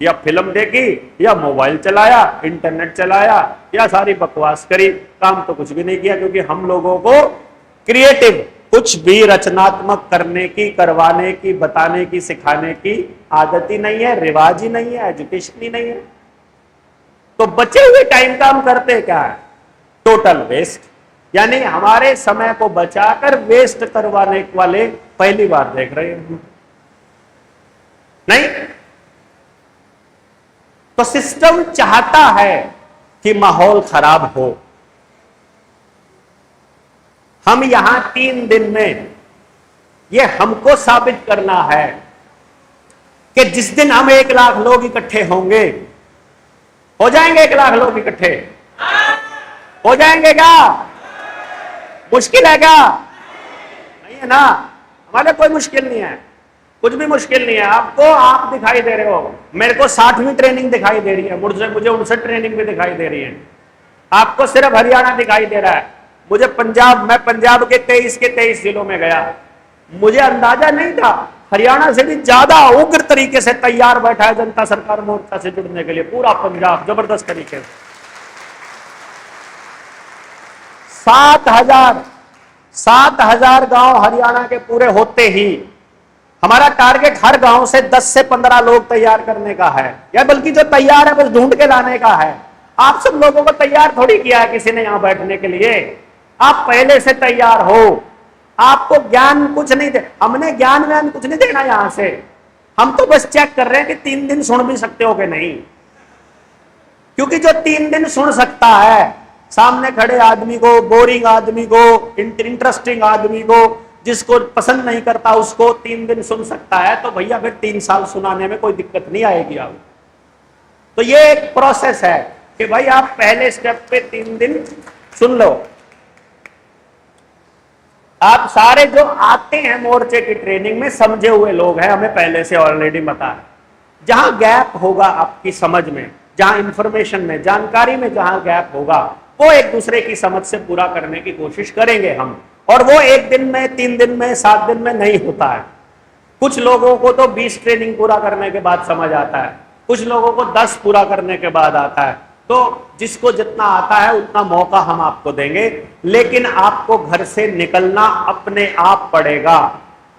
या फिल्म देखी, या मोबाइल चलाया, इंटरनेट चलाया, या सारी बकवास करी। काम तो कुछ भी नहीं किया, क्योंकि हम लोगों को क्रिएटिव, कुछ भी रचनात्मक करने की, करवाने की, बताने की, सिखाने की आदत ही नहीं है, रिवाज ही नहीं है, एजुकेशन ही नहीं है। तो बचे हुए टाइम का हम करते क्या है? Total waste. यानी हमारे समय को बचाकर वेस्ट करवाने वाले पहली बार देख रहे हैं, नहीं? तो सिस्टम चाहता है कि माहौल खराब हो। हम यहां 3 दिन में ये हमको साबित करना है कि जिस दिन हम 1 लाख लोग इकट्ठे होंगे, हो जाएंगे 1 लाख लोग इकट्ठे? हो जाएंगे क्या? मुश्किल है क्या? नहीं है ना? हमारे कोई मुश्किल नहीं है, कुछ भी मुश्किल नहीं है। आपको आप दिखाई दे रहे हो, मेरे को 60वीं ट्रेनिंग दिखाई दे रही है, मुझे 59 ट्रेनिंग भी दिखाई दे रही है। आपको सिर्फ हरियाणा दिखाई दे रहा है, मुझे पंजाब, मैं पंजाब के 23 जिलों में गया, मुझे अंदाजा नहीं था हरियाणा से भी ज्यादा उग्र तरीके से तैयार बैठा है जनता सरकार मोर्चा से जुड़ने के लिए पूरा पंजाब, जबरदस्त तरीके से। 7,000 गांव हरियाणा के पूरे होते ही हमारा टारगेट हर गांव से 10 से 15 लोग तैयार करने का है, या बल्कि जो तैयार है बस ढूंढ के लाने का है। आप सब लोगों को तैयार थोड़ी किया है किसी ने यहां बैठने के लिए, आप पहले से तैयार हो। आपको ज्ञान कुछ नहीं दे, हमने ज्ञान व्यान कुछ नहीं देना यहां से, हम तो बस चेक कर रहे हैं कि 3 दिन सुन भी सकते हो कि नहीं। क्योंकि जो 3 दिन सुन सकता है, सामने खड़े आदमी को, बोरिंग आदमी को, इंटरेस्टिंग आदमी को, जिसको पसंद नहीं करता उसको 3 दिन सुन सकता है, तो भैया फिर 3 साल सुनाने में कोई दिक्कत नहीं आएगी आपको। तो ये एक प्रोसेस है कि भाई आप पहले स्टेप पे 3 दिन सुन लो। आप सारे जो आते हैं मोर्चे की ट्रेनिंग में समझे हुए लोग हैं, हमें पहले से ऑलरेडी पता है। जहां गैप होगा आपकी समझ में, जहां इंफॉर्मेशन में, जानकारी में जहां गैप होगा, वो एक दूसरे की समझ से पूरा करने की कोशिश करेंगे हम। और वो 1 दिन में, 3 दिन में, 7 दिन में नहीं होता है। कुछ लोगों को तो 20 ट्रेनिंग पूरा करने के बाद समझ आता है, कुछ लोगों को 10 पूरा करने के बाद आता है। तो जिसको जितना आता है उतना मौका हम आपको देंगे, लेकिन आपको घर से निकलना अपने आप पड़ेगा।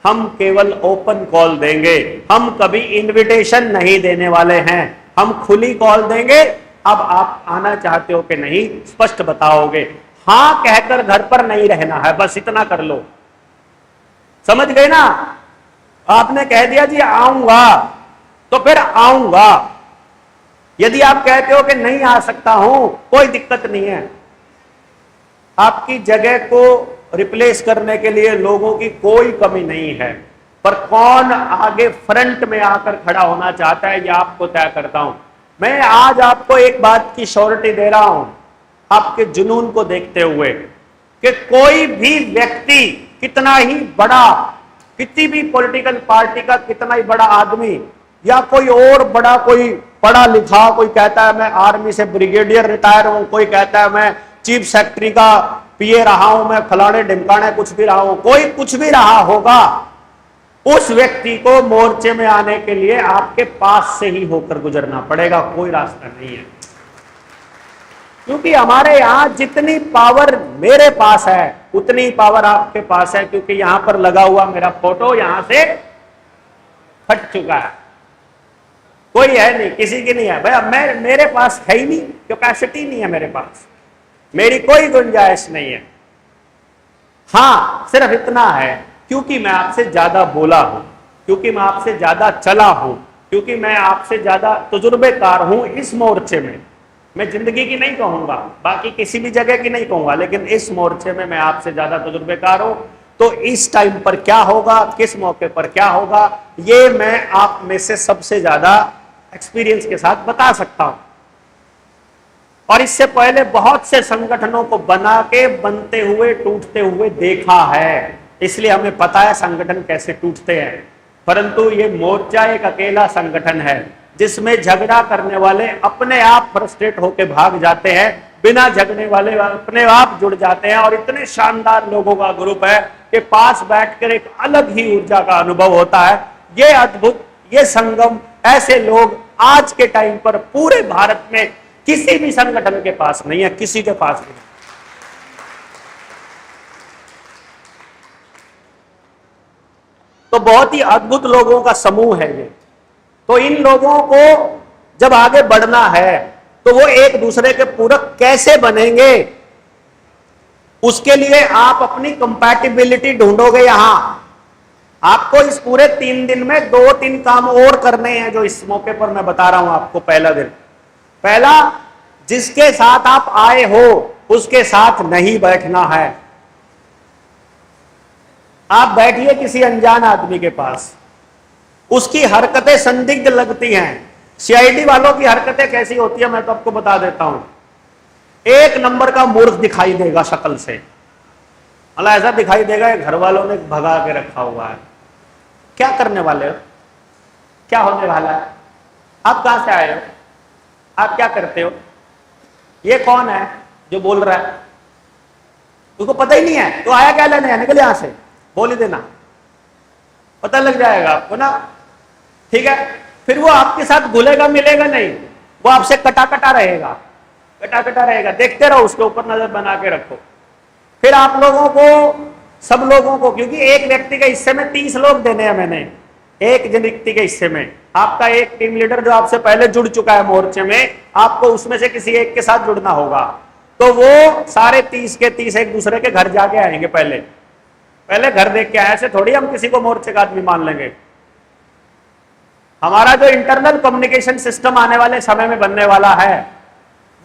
हम केवल ओपन कॉल देंगे, हम कभी इनविटेशन नहीं देने वाले हैं, हम खुली कॉल देंगे। अब आप आना चाहते हो कि नहीं, स्पष्ट बताओगे। हां कहकर घर पर नहीं रहना है, बस इतना कर लो। समझ गए ना? आपने कह दिया जी आऊंगा, तो फिर आऊंगा। यदि आप कहते हो कि नहीं आ सकता हूं, कोई दिक्कत नहीं है। आपकी जगह को रिप्लेस करने के लिए लोगों की कोई कमी नहीं है, पर कौन आगे फ्रंट में आकर खड़ा होना चाहता है, यह आपको तय करता हूं। मैं आज आपको एक बात की श्योरिटी दे रहा हूं, आपके जुनून को देखते हुए, कि कोई भी व्यक्ति, कितना ही बड़ा, कितनी भी पॉलिटिकल पार्टी का कितना ही बड़ा आदमी, या कोई और बड़ा, कोई पढ़ा लिखा, कोई कहता है मैं आर्मी से ब्रिगेडियर रिटायर हूं, कोई कहता है मैं चीफ सेक्रेटरी का पीए रहा हूं, मैं फलाने ढिमकाने कुछ भी रहा हूं, कोई कुछ भी रहा होगा, उस व्यक्ति को मोर्चे में आने के लिए आपके पास से ही होकर गुजरना पड़ेगा, कोई रास्ता नहीं है। क्योंकि हमारे यहां जितनी पावर मेरे पास है उतनी पावर आपके पास है, क्योंकि यहां पर लगा हुआ मेरा फोटो यहां से फट चुका है, कोई है नहीं, किसी की नहीं है भाई। मेरे पास है ही नहीं, कैपेसिटी नहीं है मेरे पास, मेरी कोई गुंजाइश नहीं है। हां सिर्फ इतना है, क्योंकि मैं आपसे ज्यादा बोला हूं, क्योंकि मैं आपसे ज्यादा चला हूं, क्योंकि मैं आपसे ज्यादा तजुर्बेकार हूं इस मोर्चे में। मैं जिंदगी की नहीं कहूंगा, बाकी किसी भी जगह की नहीं कहूंगा, लेकिन इस मोर्चे में मैं आपसे ज्यादा तजुर्बेकार हूं। तो इस टाइम पर क्या होगा, किस मौके पर क्या होगा, ये मैं आप में से सबसे ज्यादा एक्सपीरियंस के साथ बता सकता हूं। और इससे पहले बहुत से संगठनों को बना के बनते हुए टूटते हुए देखा है, इसलिए हमें पता है संगठन कैसे टूटते हैं। परंतु ये मोर्चा एक अकेला संगठन है जिसमें झगड़ा करने वाले अपने आप फ्रस्ट्रेट होकर भाग जाते हैं, बिना झगड़ने वाले अपने आप जुड़ जाते हैं। और इतने शानदार लोगों का ग्रुप है कि पास बैठकर एक अलग ही ऊर्जा का अनुभव होता है। ये अद्भुत, ये संगम, ऐसे लोग आज के टाइम पर पूरे भारत में किसी भी संगठन के पास नहीं है, किसी के पास नहीं। तो बहुत ही अद्भुत लोगों का समूह है ये। तो इन लोगों को जब आगे बढ़ना है तो वो एक दूसरे के पूरक कैसे बनेंगे, उसके लिए आप अपनी कंपैटिबिलिटी ढूंढोगे। यहां आपको इस पूरे 3 दिन में 2-3 काम और करने हैं जो इस मौके पर मैं बता रहा हूं आपको। पहला दिन, पहला, जिसके साथ आप आए हो उसके साथ नहीं बैठना है। आप बैठिए किसी अनजान आदमी के पास, उसकी हरकतें संदिग्ध लगती हैं। सीआईडी वालों की हरकतें कैसी होती है मैं तो आपको बता देता हूं। एक नंबर का मूर्ख दिखाई देगा शक्ल से, मतलब ऐसा दिखाई देगा घर वालों ने भगा के रखा हुआ है। क्या करने वाले हो, क्या होने वाला है, आप कहां से आए हो, आप क्या करते हो, ये कौन है जो बोल रहा है, उसको पता ही नहीं है तो आया क्या लेने, निकल यहां से, बोल ही देना, पता लग जाएगा आपको ना। ठीक है, फिर वो आपके साथ घुलेगा मिलेगा नहीं, वो आपसे कटा कटा रहेगा, कटा कटा रहेगा। देखते रहो, उसके ऊपर नजर बना के रखो। फिर आप लोगों को, सब लोगों को, क्योंकि एक व्यक्ति के हिस्से में 30 लोग देने हैं मैंने, एक व्यक्ति के हिस्से में आपका एक टीम लीडर जो आपसे पहले जुड़ चुका है मोर्चे में, आपको उसमें से किसी एक के साथ जुड़ना होगा। तो वो सारे 30 के 30 एक दूसरे के घर जाके आएंगे, पहले घर देख के आए। ऐसे थोड़ी हम किसी को मोर्चे का आदमी मान लेंगे। हमारा जो इंटरनल कम्युनिकेशन सिस्टम आने वाले समय में बनने वाला है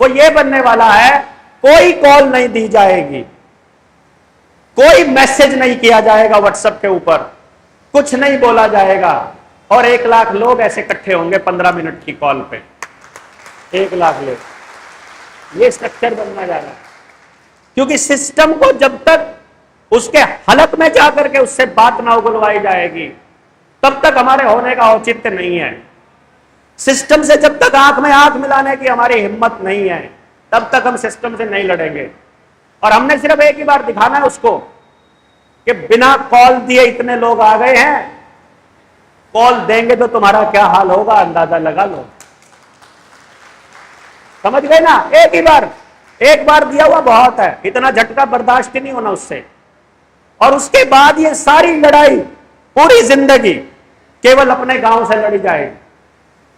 वो ये बनने वाला है, कोई कॉल नहीं दी जाएगी, कोई मैसेज नहीं किया जाएगा व्हाट्सएप के ऊपर, कुछ नहीं बोला जाएगा। और 1 लाख लोग ऐसे इकट्ठे होंगे 15 मिनट की कॉल पे, 1 लाख लोग। ये स्ट्रक्चर बनना जा रहा है, क्योंकि सिस्टम को जब तक उसके हलक में जाकर के उससे बात ना उगलवाई जाएगी तब तक हमारे होने का औचित्य नहीं है। सिस्टम से जब तक आंख में आंख मिलाने की हमारी हिम्मत नहीं है तब तक हम सिस्टम से नहीं लड़ेंगे। और हमने सिर्फ एक ही बार दिखाना है उसको कि बिना कॉल दिए इतने लोग आ गए हैं, कॉल देंगे तो तुम्हारा क्या हाल होगा अंदाजा लगा लो। समझ गए ना? एक बार दिया हुआ बहुत है, इतना झटका बर्दाश्त ही नहीं होना उससे। और उसके बाद ये सारी लड़ाई पूरी जिंदगी केवल अपने गांव से लड़ी जाएगी।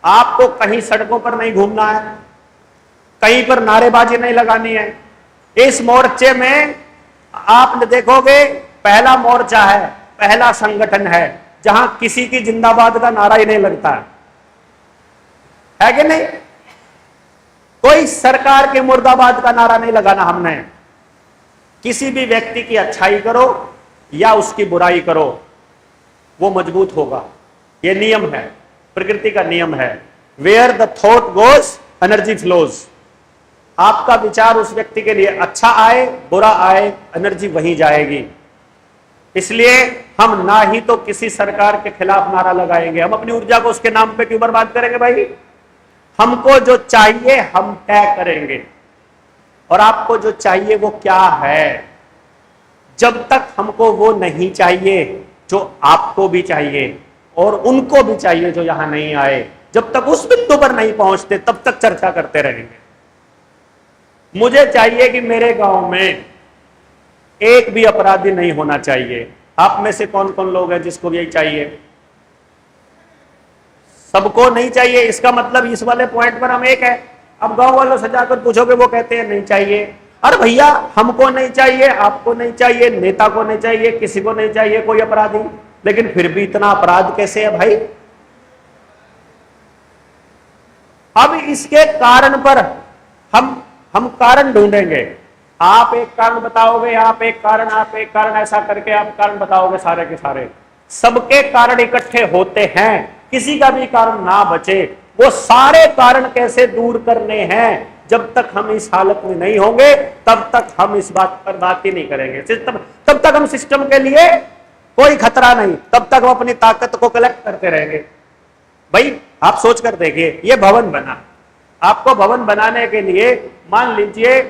आपको कहीं सड़कों पर नहीं घूमना है, कहीं पर नारेबाजी नहीं लगानी है। इस मोर्चे में आप देखोगे पहला मोर्चा है, पहला संगठन है जहां किसी की जिंदाबाद का नारा ही नहीं लगता है कि नहीं? कोई सरकार के मुर्दाबाद का नारा नहीं लगाना हमने। किसी भी व्यक्ति की अच्छाई करो या उसकी बुराई करो, वो मजबूत होगा। ये नियम है, प्रकृति का नियम है। Where the thought goes energy flows. आपका विचार उस व्यक्ति के लिए अच्छा आए बुरा आए, एनर्जी वहीं जाएगी। इसलिए हम ना ही तो किसी सरकार के खिलाफ नारा लगाएंगे, हम अपनी ऊर्जा को उसके नाम पे क्यों बर्बाद करेंगे भाई? हमको जो चाहिए हम तय करेंगे, और आपको जो चाहिए वो क्या है? जब तक हमको वो नहीं चाहिए जो आपको भी चाहिए और उनको भी चाहिए जो यहां नहीं आए, जब तक उस बिंदु पर नहीं पहुंचते तब तक चर्चा करते रहेंगे। मुझे चाहिए कि मेरे गांव में एक भी अपराधी नहीं होना चाहिए। आप में से कौन कौन लोग हैं जिसको यही चाहिए? सबको नहीं चाहिए, इसका मतलब इस वाले पॉइंट पर हम एक है। अब गांव वालों से जाकर पूछोगे वो कहते हैं नहीं चाहिए। अरे भैया, हमको नहीं चाहिए, आपको नहीं चाहिए, नेता को नहीं चाहिए, किसी को नहीं चाहिए कोई अपराधी। लेकिन फिर भी इतना अपराध कैसे है भाई? अब इसके कारण पर हम कारण ढूंढेंगे। आप एक कारण बताओगे, आप एक कारण, आप एक कारण, ऐसा करके आप कारण बताओगे सारे के सारे। सबके कारण इकट्ठे होते हैं, किसी का भी कारण ना बचे। वो सारे कारण कैसे दूर करने हैं, जब तक हम इस हालत में नहीं होंगे तब तक हम इस बात पर बात ही नहीं करेंगे। तब तक हम सिस्टम के लिए कोई खतरा नहीं, तब तक हम अपनी ताकत को कलेक्ट करते रहेंगे। भाई आप सोच कर देखिए, ये भवन बना, आपको भवन बनाने के लिए मान लीजिए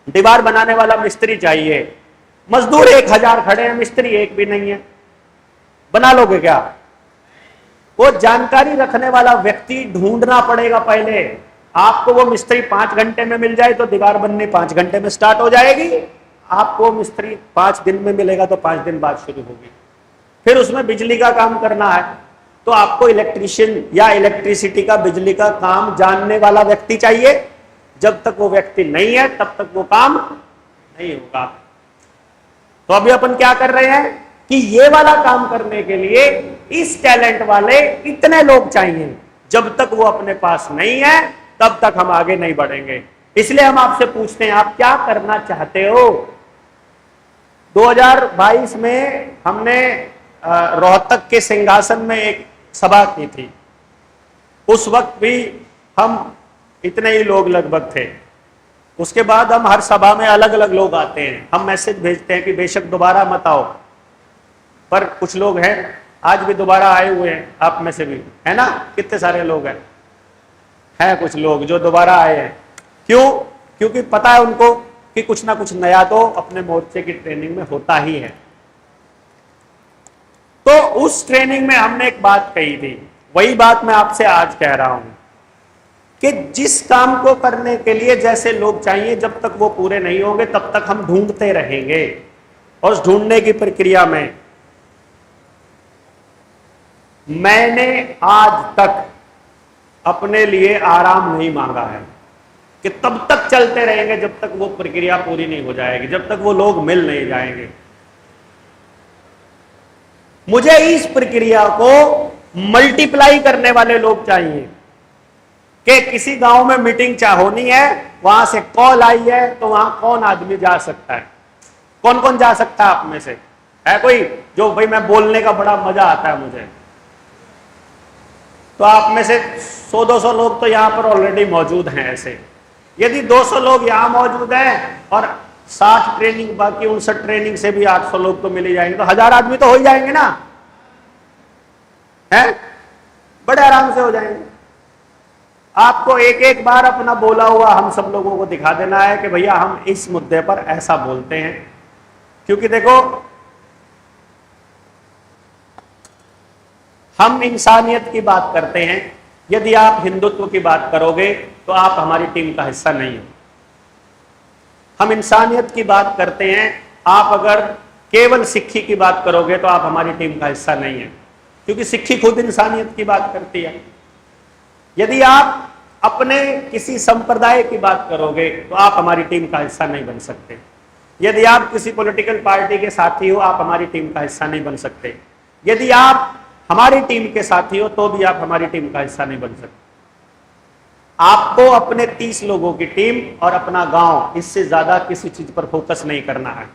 दीवार बनाने वाला मिस्त्री चाहिए, मजदूर 1000 खड़े हैं, मिस्त्री एक भी नहीं है, बना लोगे क्या? वो जानकारी रखने वाला व्यक्ति ढूंढना पड़ेगा पहले। आपको वो मिस्त्री 5 घंटे में मिल जाए तो दीवार बननी 5 घंटे में स्टार्ट हो जाएगी। आपको मिस्त्री 5 दिन में मिलेगा तो 5 दिन बाद शुरू होगी। फिर उसमें बिजली का काम करना है तो आपको इलेक्ट्रीशियन या इलेक्ट्रिसिटी का, बिजली का काम जानने वाला व्यक्ति चाहिए। जब तक वो व्यक्ति नहीं है तब तक वो काम नहीं होगा। तो अभी अपन क्या कर रहे हैं कि ये वाला काम करने के लिए इस टैलेंट वाले इतने लोग चाहिए। जब तक वो अपने पास नहीं है तब तक हम आगे नहीं बढ़ेंगे। इसलिए हम आपसे पूछते हैं, आप क्या करना चाहते हो? 2022 में हमने रोहतक के सिंहासन में एक सभा की थी। उस वक्त भी हम इतने ही लोग लगभग थे। उसके बाद हम हर सभा में अलग अलग लोग आते हैं, हम मैसेज भेजते हैं कि बेशक दोबारा मत आओ, पर कुछ लोग हैं आज भी दोबारा आए हुए हैं, आप में से भी है ना, कितने सारे लोग हैं कुछ लोग जो दोबारा आए हैं। क्यों? क्योंकि पता है उनको कि कुछ ना कुछ नया तो अपने मोर्चे की ट्रेनिंग में होता ही है। तो उस ट्रेनिंग में हमने एक बात कही थी, वही बात मैं आपसे आज कह रहा हूं कि जिस काम को करने के लिए जैसे लोग चाहिए, जब तक वो पूरे नहीं होंगे तब तक हम ढूंढते रहेंगे। और उस ढूंढने की प्रक्रिया में मैंने आज तक अपने लिए आराम नहीं मांगा है कि तब तक चलते रहेंगे जब तक वो प्रक्रिया पूरी नहीं हो जाएगी, जब तक वो लोग मिल नहीं जाएंगे। मुझे इस प्रक्रिया को मल्टीप्लाई करने वाले लोग चाहिए कि किसी गांव में मीटिंग होनी है, वहां से कॉल आई है तो वहां कौन आदमी जा सकता है? कौन कौन जा सकता है आप में से? है कोई जो भाई मैं बोलने का बड़ा मजा आता है मुझे? तो आप में से 100-200 लोग तो यहां पर ऑलरेडी मौजूद हैं। ऐसे यदि 200 लोग यहां मौजूद हैं और 60 ट्रेनिंग बाकी 59 ट्रेनिंग से भी 800 लोग तो मिल ही जाएंगे, तो 1000 आदमी तो हो ही जाएंगे ना, है? बड़े आराम से हो जाएंगे। आपको एक एक बार अपना बोला हुआ हम सब लोगों को दिखा देना है कि भैया हम इस मुद्दे पर ऐसा बोलते हैं। क्योंकि देखो, हम इंसानियत की बात करते हैं। यदि आप हिंदुत्व की बात करोगे तो आप हमारी टीम का हिस्सा नहीं हो। हम इंसानियत की बात करते हैं, आप अगर केवल सिक्खी की बात करोगे तो आप हमारी टीम का हिस्सा नहीं है, क्योंकि सिक्खी खुद इंसानियत की बात करती है। यदि आप अपने किसी संप्रदाय की बात करोगे तो आप हमारी टीम का हिस्सा नहीं बन सकते। यदि आप किसी पॉलिटिकल पार्टी के साथी हो, आप हमारी टीम का हिस्सा नहीं बन सकते। यदि आप हमारी टीम के साथी हो तो भी आप हमारी टीम का हिस्सा नहीं बन सकते। आपको अपने 30 लोगों की टीम और अपना गांव, इससे ज्यादा किसी चीज पर फोकस नहीं करना है।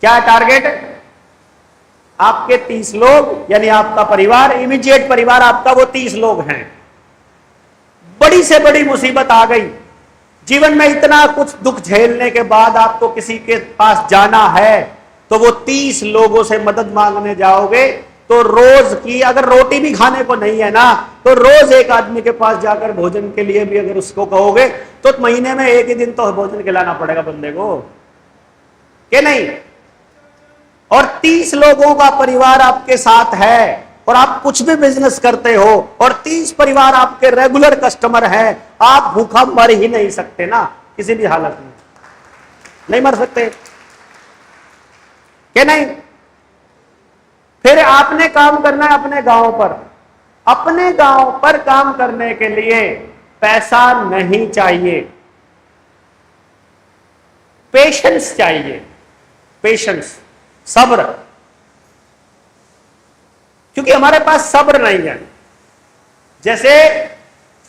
क्या टारगेट? आपके 30 लोग, यानी आपका परिवार, इमीडिएट परिवार आपका वो 30 लोग हैं। बड़ी से बड़ी मुसीबत आ गई जीवन में, इतना कुछ दुख झेलने के बाद आपको किसी के पास जाना है तो वो 30 लोगों से मदद मांगने जाओगे तो रोज की, अगर रोटी भी खाने को नहीं है ना, तो रोज एक आदमी के पास जाकर भोजन के लिए भी अगर उसको कहोगे तो महीने में एक ही दिन तो भोजन खिलाना पड़ेगा बंदे को, कि नहीं? और 30 लोगों का परिवार आपके साथ है और आप कुछ भी बिजनेस करते हो और 30 परिवार आपके रेगुलर कस्टमर हैं, आप भूखा मर ही नहीं सकते ना, किसी भी हालत में नहीं मर सकते, कि नहीं? फिर आपने काम करना है अपने गांव पर। अपने गांव पर काम करने के लिए पैसा नहीं चाहिए, पेशेंस चाहिए। पेशेंस, सब्र। क्योंकि हमारे पास सब्र नहीं है। जैसे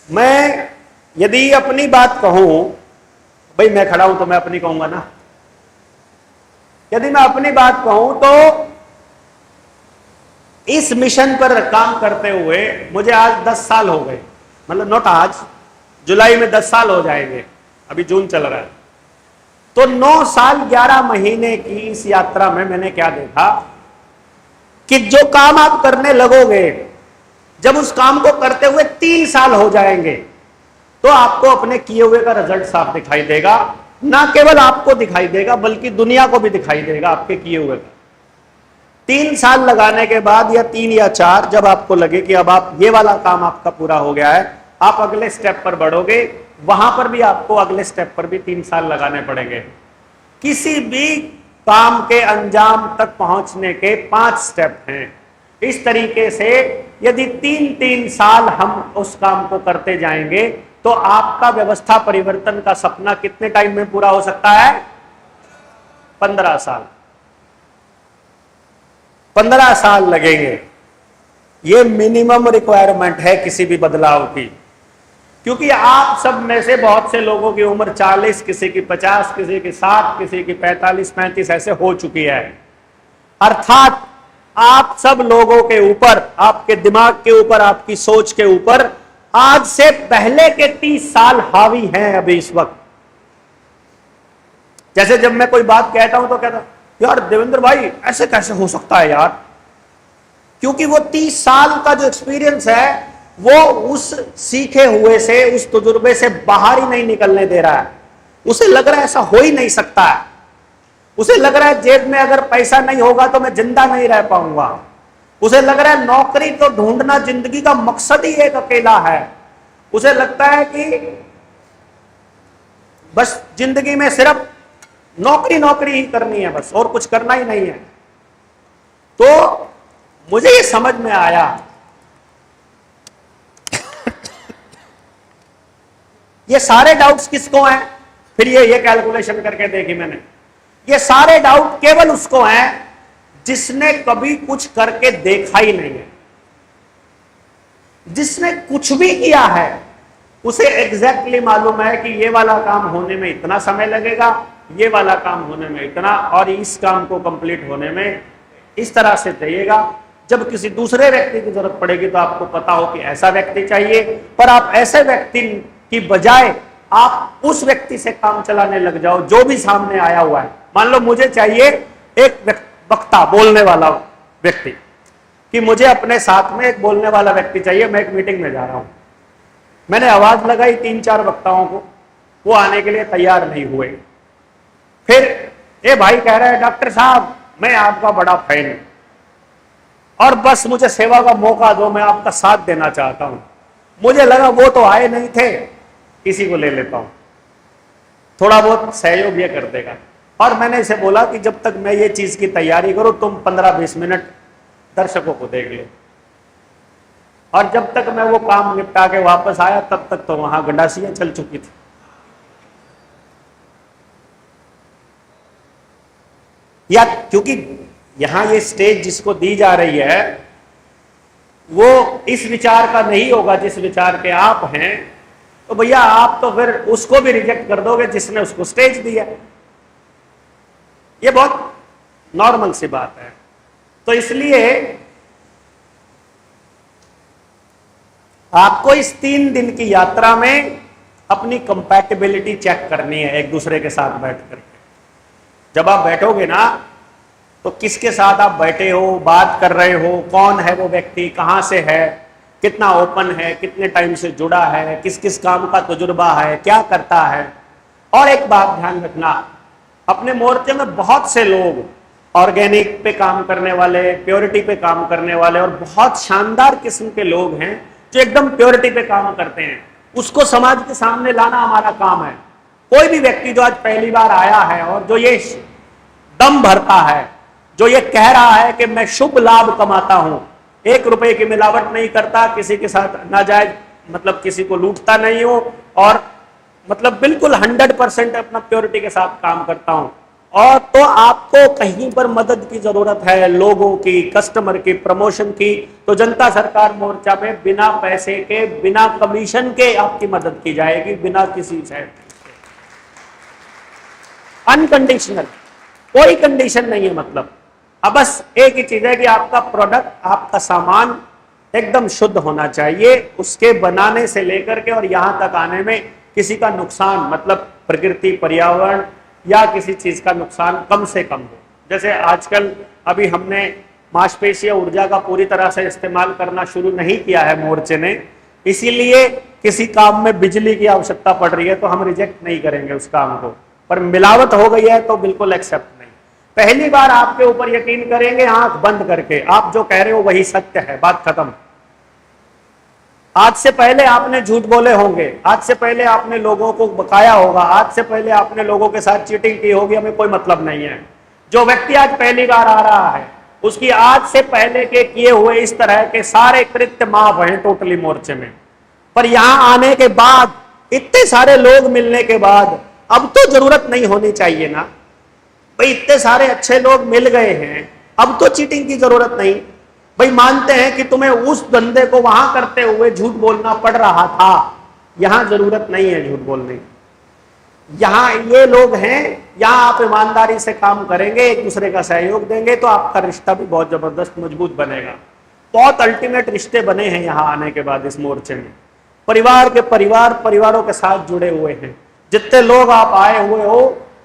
मैं यदि अपनी बात कहूं, भाई मैं खड़ा हूं तो मैं अपनी कहूंगा ना, यदि मैं अपनी बात कहूं तो इस मिशन पर काम करते हुए मुझे आज 10 साल हो गए, मतलब नॉट आज, जुलाई में 10 साल हो जाएंगे, अभी जून चल रहा है। तो 9 साल 11 महीने की इस यात्रा में मैंने क्या देखा कि जो काम आप करने लगोगे, जब उस काम को करते हुए 3 साल हो जाएंगे तो आपको अपने किए हुए का रिजल्ट साफ दिखाई देगा। ना केवल आपको दिखाई देगा बल्कि दुनिया को भी दिखाई देगा आपके किए हुए का। 3 साल लगाने के बाद या 3 या 4, जब आपको लगे कि अब आप ये वाला काम आपका पूरा हो गया है, आप अगले स्टेप पर बढ़ोगे, वहां पर भी आपको अगले स्टेप पर भी 3 साल लगाने पड़ेंगे। किसी भी काम के अंजाम तक पहुंचने के 5 स्टेप हैं। इस तरीके से यदि 3-3 साल हम उस काम को करते जाएंगे तो आपका व्यवस्था परिवर्तन का सपना कितने टाइम में पूरा हो सकता है? 15 साल। 15 साल लगेंगे। यह मिनिमम रिक्वायरमेंट है किसी भी बदलाव की, क्योंकि आप सब में से बहुत से लोगों की उम्र 40, किसी की 50, किसी की 60, किसी की 45-35 ऐसे हो चुकी है। अर्थात आप सब लोगों के ऊपर, आपके दिमाग के ऊपर, आपकी सोच के ऊपर आज से पहले के 30 साल हावी हैं अभी इस वक्त। जैसे जब मैं कोई बात कहता हूं तो कहता यार देवेंद्र भाई ऐसे कैसे हो सकता है यार, क्योंकि वो 30 साल का जो एक्सपीरियंस है वो उस सीखे हुए से, उस तजुर्बे से बाहर ही नहीं निकलने दे रहा है। उसे लग रहा है ऐसा हो ही नहीं सकता है। उसे लग रहा है जेब में अगर पैसा नहीं होगा तो मैं जिंदा नहीं रह पाऊंगा। उसे लग रहा है नौकरी तो ढूंढना जिंदगी का मकसद ही एक अकेला है। उसे लगता है कि बस जिंदगी में सिर्फ नौकरी नौकरी ही करनी है, बस और कुछ करना ही नहीं है। तो मुझे ये समझ में आया ये सारे डाउट्स किसको हैं? फिर ये कैलकुलेशन करके देखी मैंने, ये सारे डाउट केवल उसको हैं जिसने कभी कुछ करके देखा ही नहीं है। जिसने कुछ भी किया है उसे एग्जैक्टली मालूम है कि ये वाला काम होने में इतना समय लगेगा, ये वाला काम होने में इतना, और इस काम को कंप्लीट होने में इस तरह से चाहिएगा। जब किसी दूसरे व्यक्ति की जरूरत पड़ेगी तो आपको पता हो कि ऐसा व्यक्ति चाहिए, पर आप ऐसे व्यक्ति की बजाय आप उस व्यक्ति से काम चलाने लग जाओ जो भी सामने आया हुआ है। मान लो मुझे चाहिए एक वक्ता, बोलने वाला व्यक्ति, कि मुझे अपने साथ में एक बोलने वाला व्यक्ति चाहिए। मैं एक मीटिंग में जा रहा हूं, मैंने आवाज लगाई 3-4 वक्ताओं को, वो आने के लिए तैयार नहीं हुए। फिर ये भाई कह रहा है डॉक्टर साहब मैं आपका बड़ा फैन हूं और बस मुझे सेवा का मौका दो, मैं आपका साथ देना चाहता हूं। मुझे लगा वो तो आए नहीं थे, किसी को ले लेता हूं, थोड़ा बहुत सहयोग ये कर देगा। और मैंने इसे बोला कि जब तक मैं ये चीज की तैयारी करूं तुम 15-20 मिनट दर्शकों को देख लो। और जब तक मैं वो काम निपटा के वापस आया तब तक तो वहां गंडासियां चल चुकी थी। या क्योंकि यहां ये स्टेज जिसको दी जा रही है वो इस विचार का नहीं होगा जिस विचार के आप हैं, तो भैया आप तो फिर उसको भी रिजेक्ट कर दोगे जिसने उसको स्टेज दिया। ये बहुत नॉर्मल सी बात है। तो इसलिए आपको इस 3 दिन की यात्रा में अपनी कंपैटिबिलिटी चेक करनी है एक दूसरे के साथ बैठ करके। जब आप बैठोगे ना तो किसके साथ आप बैठे हो, बात कर रहे हो, कौन है वो व्यक्ति, कहां से है, कितना ओपन है, कितने टाइम से जुड़ा है, किस किस काम का तजुर्बा है, क्या करता है। और एक बात ध्यान रखना, अपने मोर्चे में बहुत से लोग ऑर्गेनिक पे काम करने वाले, प्योरिटी पे काम करने वाले और बहुत शानदार किस्म के लोग हैं जो एकदम प्योरिटी पे काम करते हैं। उसको समाज के सामने लाना हमारा काम है। कोई भी व्यक्ति जो आज पहली बार आया है और जो ये दम भरता है, जो ये कह रहा है कि मैं शुभ लाभ कमाता हूं, 1 रुपए की मिलावट नहीं करता, किसी के साथ नाजायज मतलब किसी को लूटता नहीं हूं और मतलब बिल्कुल 100% अपना प्योरिटी के साथ काम करता हूं, और तो आपको कहीं पर मदद की जरूरत है, लोगों की, कस्टमर की, प्रमोशन की, तो जनता सरकार मोर्चा में बिना पैसे के, बिना कमीशन के आपकी मदद की जाएगी, बिना किसी से, अनकंडीशनल, कोई कंडीशन नहीं है। मतलब अब बस एक ही चीज है कि आपका प्रोडक्ट, आपका सामान एकदम शुद्ध होना चाहिए, उसके बनाने से लेकर के और यहां तक आने में किसी का नुकसान, मतलब प्रकृति, पर्यावरण या किसी चीज का नुकसान कम से कम हो। जैसे आजकल अभी हमने मांसपेशीय ऊर्जा का पूरी तरह से इस्तेमाल करना शुरू नहीं किया है मोर्चे ने, इसीलिए किसी काम में बिजली की आवश्यकता पड़ रही है तो हम रिजेक्ट नहीं करेंगे उस काम को, पर मिलावट हो गई है तो बिल्कुल एक्सेप्ट नहीं। पहली बार आपके ऊपर यकीन करेंगे आंख बंद करके, आप जो कह रहे हो वही सत्य है, बात खत्म। आज से पहले आपने झूठ बोले होंगे, आज से पहले आपने लोगों को बकाया होगा, आज से पहले आपने लोगों के साथ चीटिंग की होगी, हमें कोई मतलब नहीं है। जो व्यक्ति आज पहली बार आ रहा है उसकी आज से पहले के किए हुए इस तरह के सारे कृत्य माफ हैं टोटली मोर्चे में। पर यहां आने के बाद, इतने सारे लोग मिलने के बाद, अब तो जरूरत नहीं होनी चाहिए ना भाई, इतने सारे अच्छे लोग मिल गए हैं, अब तो चीटिंग की जरूरत नहीं भाई। मानते हैं कि तुम्हें उस धंधे को वहां करते हुए झूठ बोलना पड़ रहा था, यहां जरूरत नहीं है झूठ बोलने की। यहां ये लोग हैं, यहां आप ईमानदारी से काम करेंगे, एक दूसरे का सहयोग देंगे तो आपका रिश्ता भी बहुत जबरदस्त मजबूत बनेगा। बहुत अल्टीमेट रिश्ते बने हैं यहां आने के बाद इस मोर्चे में। परिवार के परिवारों के साथ जुड़े हुए हैं। जितने लोग आप आए हुए हो,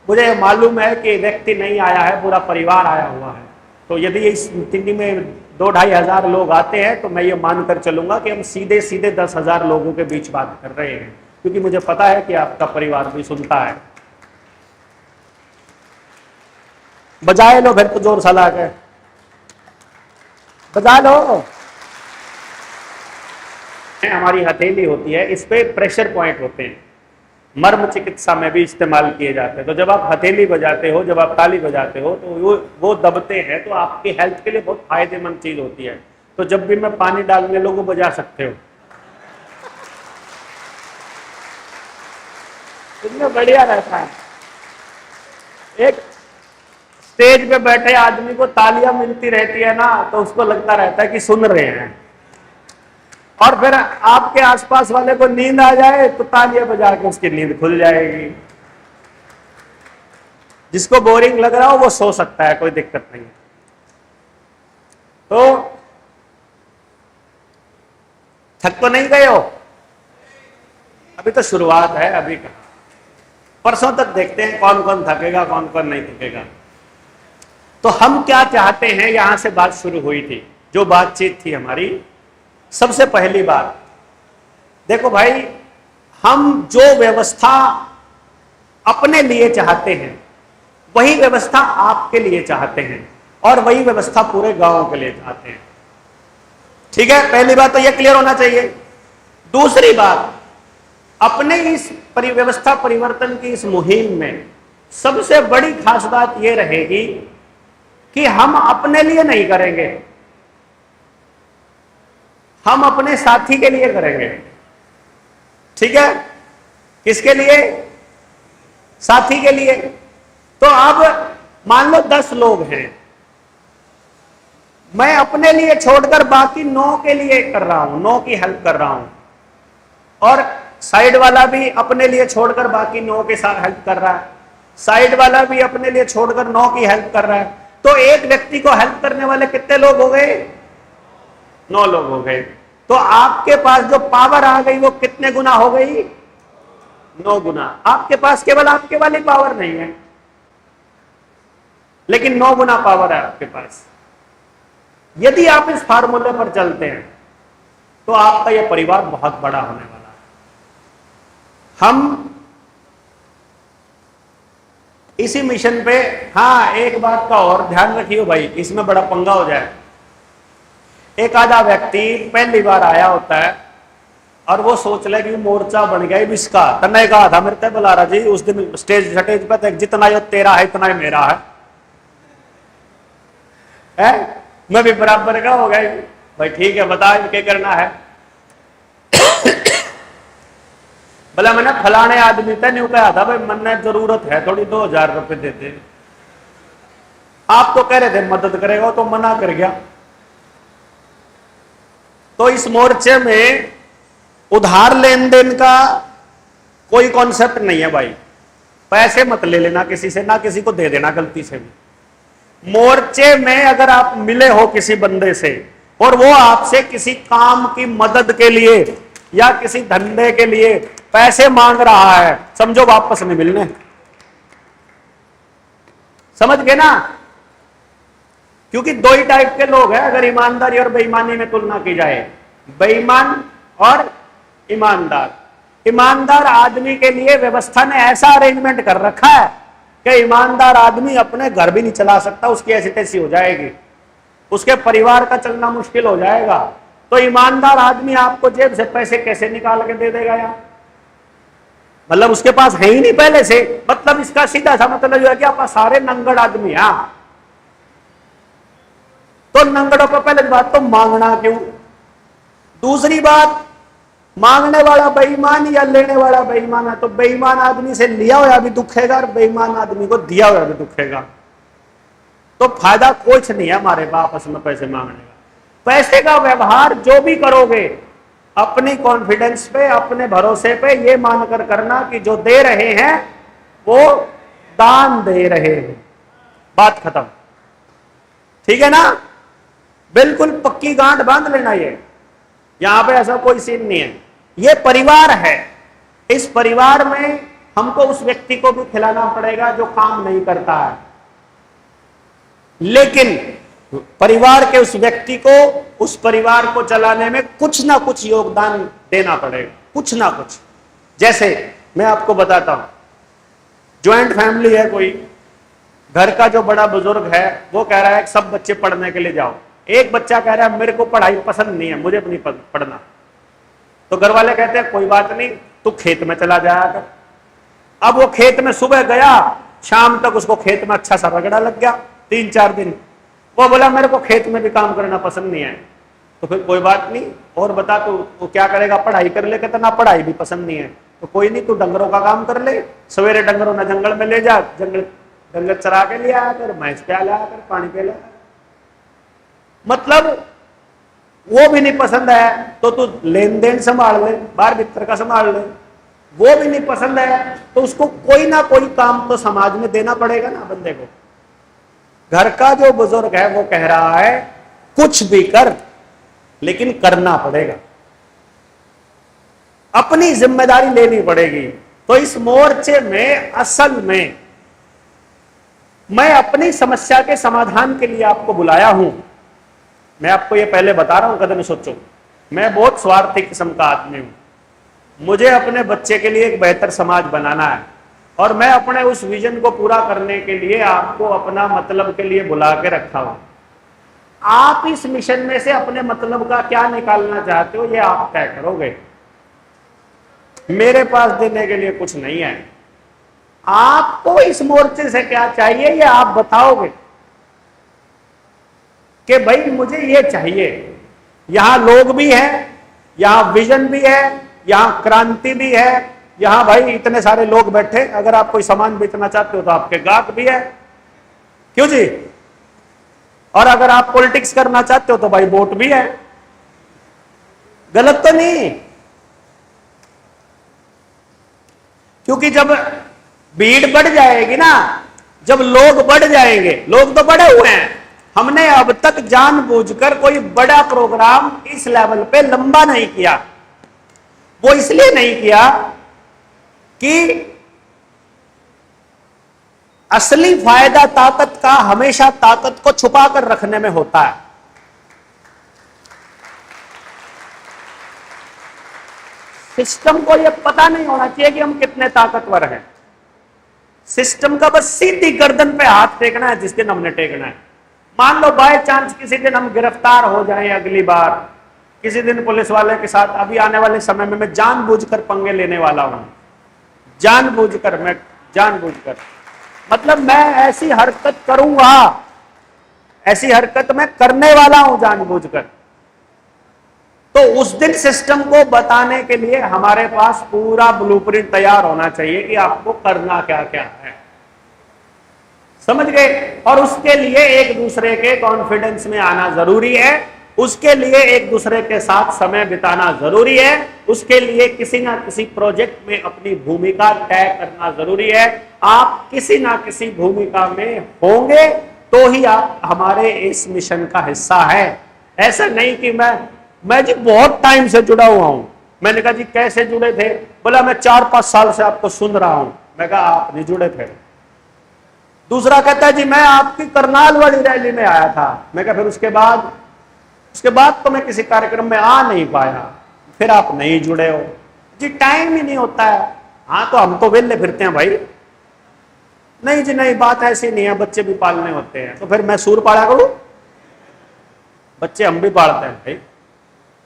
मुझे मालूम है कि व्यक्ति नहीं आया है, पूरा परिवार आया हुआ है। तो यदि इस तिंडी में 2-2.5 हजार लोग आते हैं तो मैं ये मानकर चलूंगा कि हम सीधे सीधे 10,000 लोगों के बीच बात कर रहे हैं, क्योंकि मुझे पता है कि आपका परिवार भी सुनता है। बजाए लो फिर तो जोर सा ला के बजा लो। हमारी हथेली होती है, इस पे प्रेशर पॉइंट होते हैं, मर्म चिकित्सा में भी इस्तेमाल किए जाते हैं। तो जब आप हथेली बजाते हो, जब आप ताली बजाते हो तो वो दबते हैं, तो आपकी हेल्थ के लिए बहुत फायदेमंद चीज होती है। तो जब भी मैं पानी डालने लोगों को बजा सकते हो, इतना बढ़िया रहता है। एक स्टेज पे बैठे आदमी को तालियां मिलती रहती है ना, तो उसको लगता रहता है कि सुन रहे हैं। और फिर आपके आसपास वाले को नींद आ जाए तो तालियां बजा के उसकी नींद खुल जाएगी। जिसको बोरिंग लग रहा हो वो सो सकता है, कोई दिक्कत नहीं। तो थक तो नहीं गए हो? अभी तो शुरुआत है, अभी कहा। परसों तक देखते हैं कौन कौन थकेगा, कौन कौन नहीं थकेगा। तो हम क्या चाहते हैं, यहां से बात शुरू हुई थी, जो बातचीत थी हमारी। सबसे पहली बात देखो भाई, हम जो व्यवस्था अपने लिए चाहते हैं वही व्यवस्था आपके लिए चाहते हैं, और वही व्यवस्था पूरे गांव के लिए चाहते हैं। ठीक है, पहली बात तो यह क्लियर होना चाहिए। दूसरी बात, अपने इस व्यवस्था परिवर्तन की इस मुहिम में सबसे बड़ी खास बात यह रहेगी कि हम अपने लिए नहीं करेंगे, हम अपने साथी के लिए करेंगे। ठीक है, किसके लिए? साथी के लिए। तो अब मान लो 10 लोग हैं, मैं अपने लिए छोड़कर बाकी 9 के लिए कर रहा हूं, 9 की हेल्प कर रहा हूं, और साइड वाला भी अपने लिए छोड़कर बाकी 9 के साथ हेल्प कर रहा है, साइड वाला भी अपने लिए छोड़कर 9 की हेल्प कर रहा है। तो एक व्यक्ति को हेल्प करने वाले कितने लोग हो गए? 9 लोग हो गए। तो आपके पास जो पावर आ गई वो कितने गुना हो गई? 9 गुना। आपके पास केवल आपके वाली पावर नहीं है, लेकिन 9 गुना पावर है आपके पास। यदि आप इस फार्मूले पर चलते हैं तो आपका यह परिवार बहुत बड़ा होने वाला है। हम इसी मिशन पे, हाँ एक बात का और ध्यान रखियो भाई, इसमें बड़ा पंगा हो जाए। एक आधा व्यक्ति पहली बार आया होता है और वो सोच ले कि मोर्चा बन गया इसका। तन्ने कहा था मेरे बलारा जी उस दिन स्टेज पे, जितना यो तेरा है इतना ही मेरा है? मैं भी बराबर का हो गया भाई। ठीक है, बता क्या करना है? बोला मैंने फलाने आदमी तक नहीं कहा था भाई, मन जरूरत है थोड़ी 2,000 रुपए दे दे। आप तो कह रहे थे मदद करेगा, तो मना कर गया। तो इस मोर्चे में उधार लेन देन का कोई कॉन्सेप्ट नहीं है भाई। पैसे मत ले लेना किसी से, ना किसी को दे देना गलती से भी। मोर्चे में अगर आप मिले हो किसी बंदे से और वो आपसे किसी काम की मदद के लिए या किसी धंधे के लिए पैसे मांग रहा है, समझो वापस नहीं मिलने। समझ गए ना? क्योंकि दो ही टाइप के लोग हैं अगर ईमानदारी और बेईमानी में तुलना की जाए, बेईमान और ईमानदार। ईमानदार आदमी के लिए व्यवस्था ने ऐसा अरेंजमेंट कर रखा है कि ईमानदार आदमी अपने घर भी नहीं चला सकता, उसकी ऐसी तैसी हो जाएगी, उसके परिवार का चलना मुश्किल हो जाएगा। तो ईमानदार आदमी आपको जेब से पैसे कैसे निकाल के दे देगा यार? मतलब उसके पास है ही नहीं पहले से। मतलब इसका सीधा सा मतलब जो है कि आप सारे नंगड़ आदमी हैं। तो नंगड़ों को पहले बात तो मांगना क्यों? दूसरी बात, मांगने वाला बेईमान या लेने वाला बेईमान है, तो बेईमान आदमी से लिया हुआ भी दुखेगा और बेईमान आदमी को दिया हुआ भी दुखेगा। तो फायदा कुछ नहीं है हमारे आपस में पैसे मांगने का। पैसे का व्यवहार जो भी करोगे अपनी कॉन्फिडेंस पे, अपने भरोसे पे ये मानकर करना कि जो दे रहे हैं वो दान दे रहे हैं, बात खत्म। ठीक है ना? बिल्कुल पक्की गांठ बांध लेना। ये यहां पे ऐसा कोई सीन नहीं है। ये परिवार है, इस परिवार में हमको उस व्यक्ति को भी खिलाना पड़ेगा जो काम नहीं करता है, लेकिन परिवार के उस व्यक्ति को, उस परिवार को चलाने में कुछ ना कुछ योगदान देना पड़ेगा, कुछ ना कुछ। जैसे मैं आपको बताता हूं, ज्वाइंट फैमिली है, कोई घर का जो बड़ा बुजुर्ग है वो कह रहा है सब बच्चे पढ़ने के लिए जाओ। एक बच्चा कह रहा है मेरे को पढ़ाई पसंद नहीं है, मुझे नहीं पढ़ना। तो घर वाले कहते हैं कोई बात नहीं, तू खेत में चला जाया कर। अब वो खेत में सुबह गया, शाम तक उसको खेत में अच्छा सा रगड़ा लग गया, 3-4 दिन। वो बोला मेरे को खेत में भी काम करना पसंद नहीं है। तो फिर कोई बात नहीं, और बता तू क्या करेगा? पढ़ाई कर ले। कहता ना पढ़ाई भी पसंद नहीं है। तो कोई नहीं, तू डंगरों का काम कर ले, सवेरे डंगरों ना जंगल में ले जा, डंगर चरा के ले आया कर, भैंस पे लाया कर, पानी पे लाया। मतलब वो भी नहीं पसंद है तो तू लेन देन संभाल ले, बाहर भीतर का संभाल ले। वो भी नहीं पसंद है तो उसको कोई ना कोई काम तो समाज में देना पड़ेगा ना बंदे को। घर का जो बुजुर्ग है वो कह रहा है कुछ भी कर, लेकिन करना पड़ेगा, अपनी जिम्मेदारी लेनी पड़ेगी। तो इस मोर्चे में असल में मैं अपनी समस्या के समाधान के लिए आपको बुलाया हूं। मैं आपको ये पहले बता रहा हूं, कदम सोचो, मैं बहुत स्वार्थी किस्म का आदमी हूं। मुझे अपने बच्चे के लिए एक बेहतर समाज बनाना है और मैं अपने उस विजन को पूरा करने के लिए आपको अपना मतलब के लिए बुला के रखा हूं। आप इस मिशन में से अपने मतलब का क्या निकालना चाहते हो ये आप तय करोगे। मेरे पास देने के लिए कुछ नहीं है। आपको इस मोर्चे से क्या चाहिए ये आप बताओगे कि भाई मुझे ये चाहिए। यहां लोग भी हैं, यहां विजन भी है, यहां क्रांति भी है, यहां भाई इतने सारे लोग बैठे। अगर आप कोई सामान बेचना चाहते हो तो आपके गाहक भी है, क्यों जी? और अगर आप पॉलिटिक्स करना चाहते हो तो भाई वोट भी है। गलत तो नहीं? क्योंकि जब भीड़ बढ़ जाएगी ना, जब लोग बढ़ जाएंगे, लोग तो बढ़े हुए हैं। हमने अब तक जानबूझकर कोई बड़ा प्रोग्राम इस लेवल पे लंबा नहीं किया। वो इसलिए नहीं किया कि असली फायदा ताकत का हमेशा ताकत को छुपा कर रखने में होता है। सिस्टम को यह पता नहीं होना चाहिए कि हम कितने ताकतवर हैं। सिस्टम का बस सीधी गर्दन पे हाथ टेकना है जिस दिन हमने टेकना है। मान लो बाय चांस किसी दिन हम गिरफ्तार हो जाएं, अगली बार किसी दिन पुलिस वाले के साथ, अभी आने वाले समय में मैं जानबूझकर पंगे लेने वाला हूं, जानबूझकर, मैं जानबूझकर, मतलब मैं ऐसी हरकत करूंगा, ऐसी हरकत मैं करने वाला हूं जानबूझकर। तो उस दिन सिस्टम को बताने के लिए हमारे पास पूरा ब्लूप्रिंट तैयार होना चाहिए कि आपको करना क्या क्या है। समझ गए? और उसके लिए एक दूसरे के कॉन्फिडेंस में आना जरूरी है, उसके लिए एक दूसरे के साथ समय बिताना जरूरी है, उसके लिए किसी ना किसी प्रोजेक्ट में अपनी भूमिका तय करना जरूरी है। आप किसी ना किसी भूमिका में होंगे तो ही आप हमारे इस मिशन का हिस्सा है। ऐसा नहीं कि मैं जी बहुत टाइम से जुड़ा हुआ हूं। मैंने कहा जी कैसे जुड़े थे? बोला मैं 4-5 साल से आपको सुन रहा हूं। मैं कहा आप नहीं जुड़े थे। दूसरा कहता है जी मैं आपकी करनाल वाली रैली में आया था। मैं कहा फिर उसके बाद तो मैं किसी कार्यक्रम में आ नहीं पाया। फिर आप नहीं जुड़े हो जी, टाइम ही नहीं होता है। हाँ तो हम तो वेले फिरते हैं भाई। नहीं जी नहीं, बात ऐसी नहीं है, बच्चे भी पालने होते हैं। तो फिर मैं सूर पाला करूं? बच्चे हम भी पालते हैं भाई।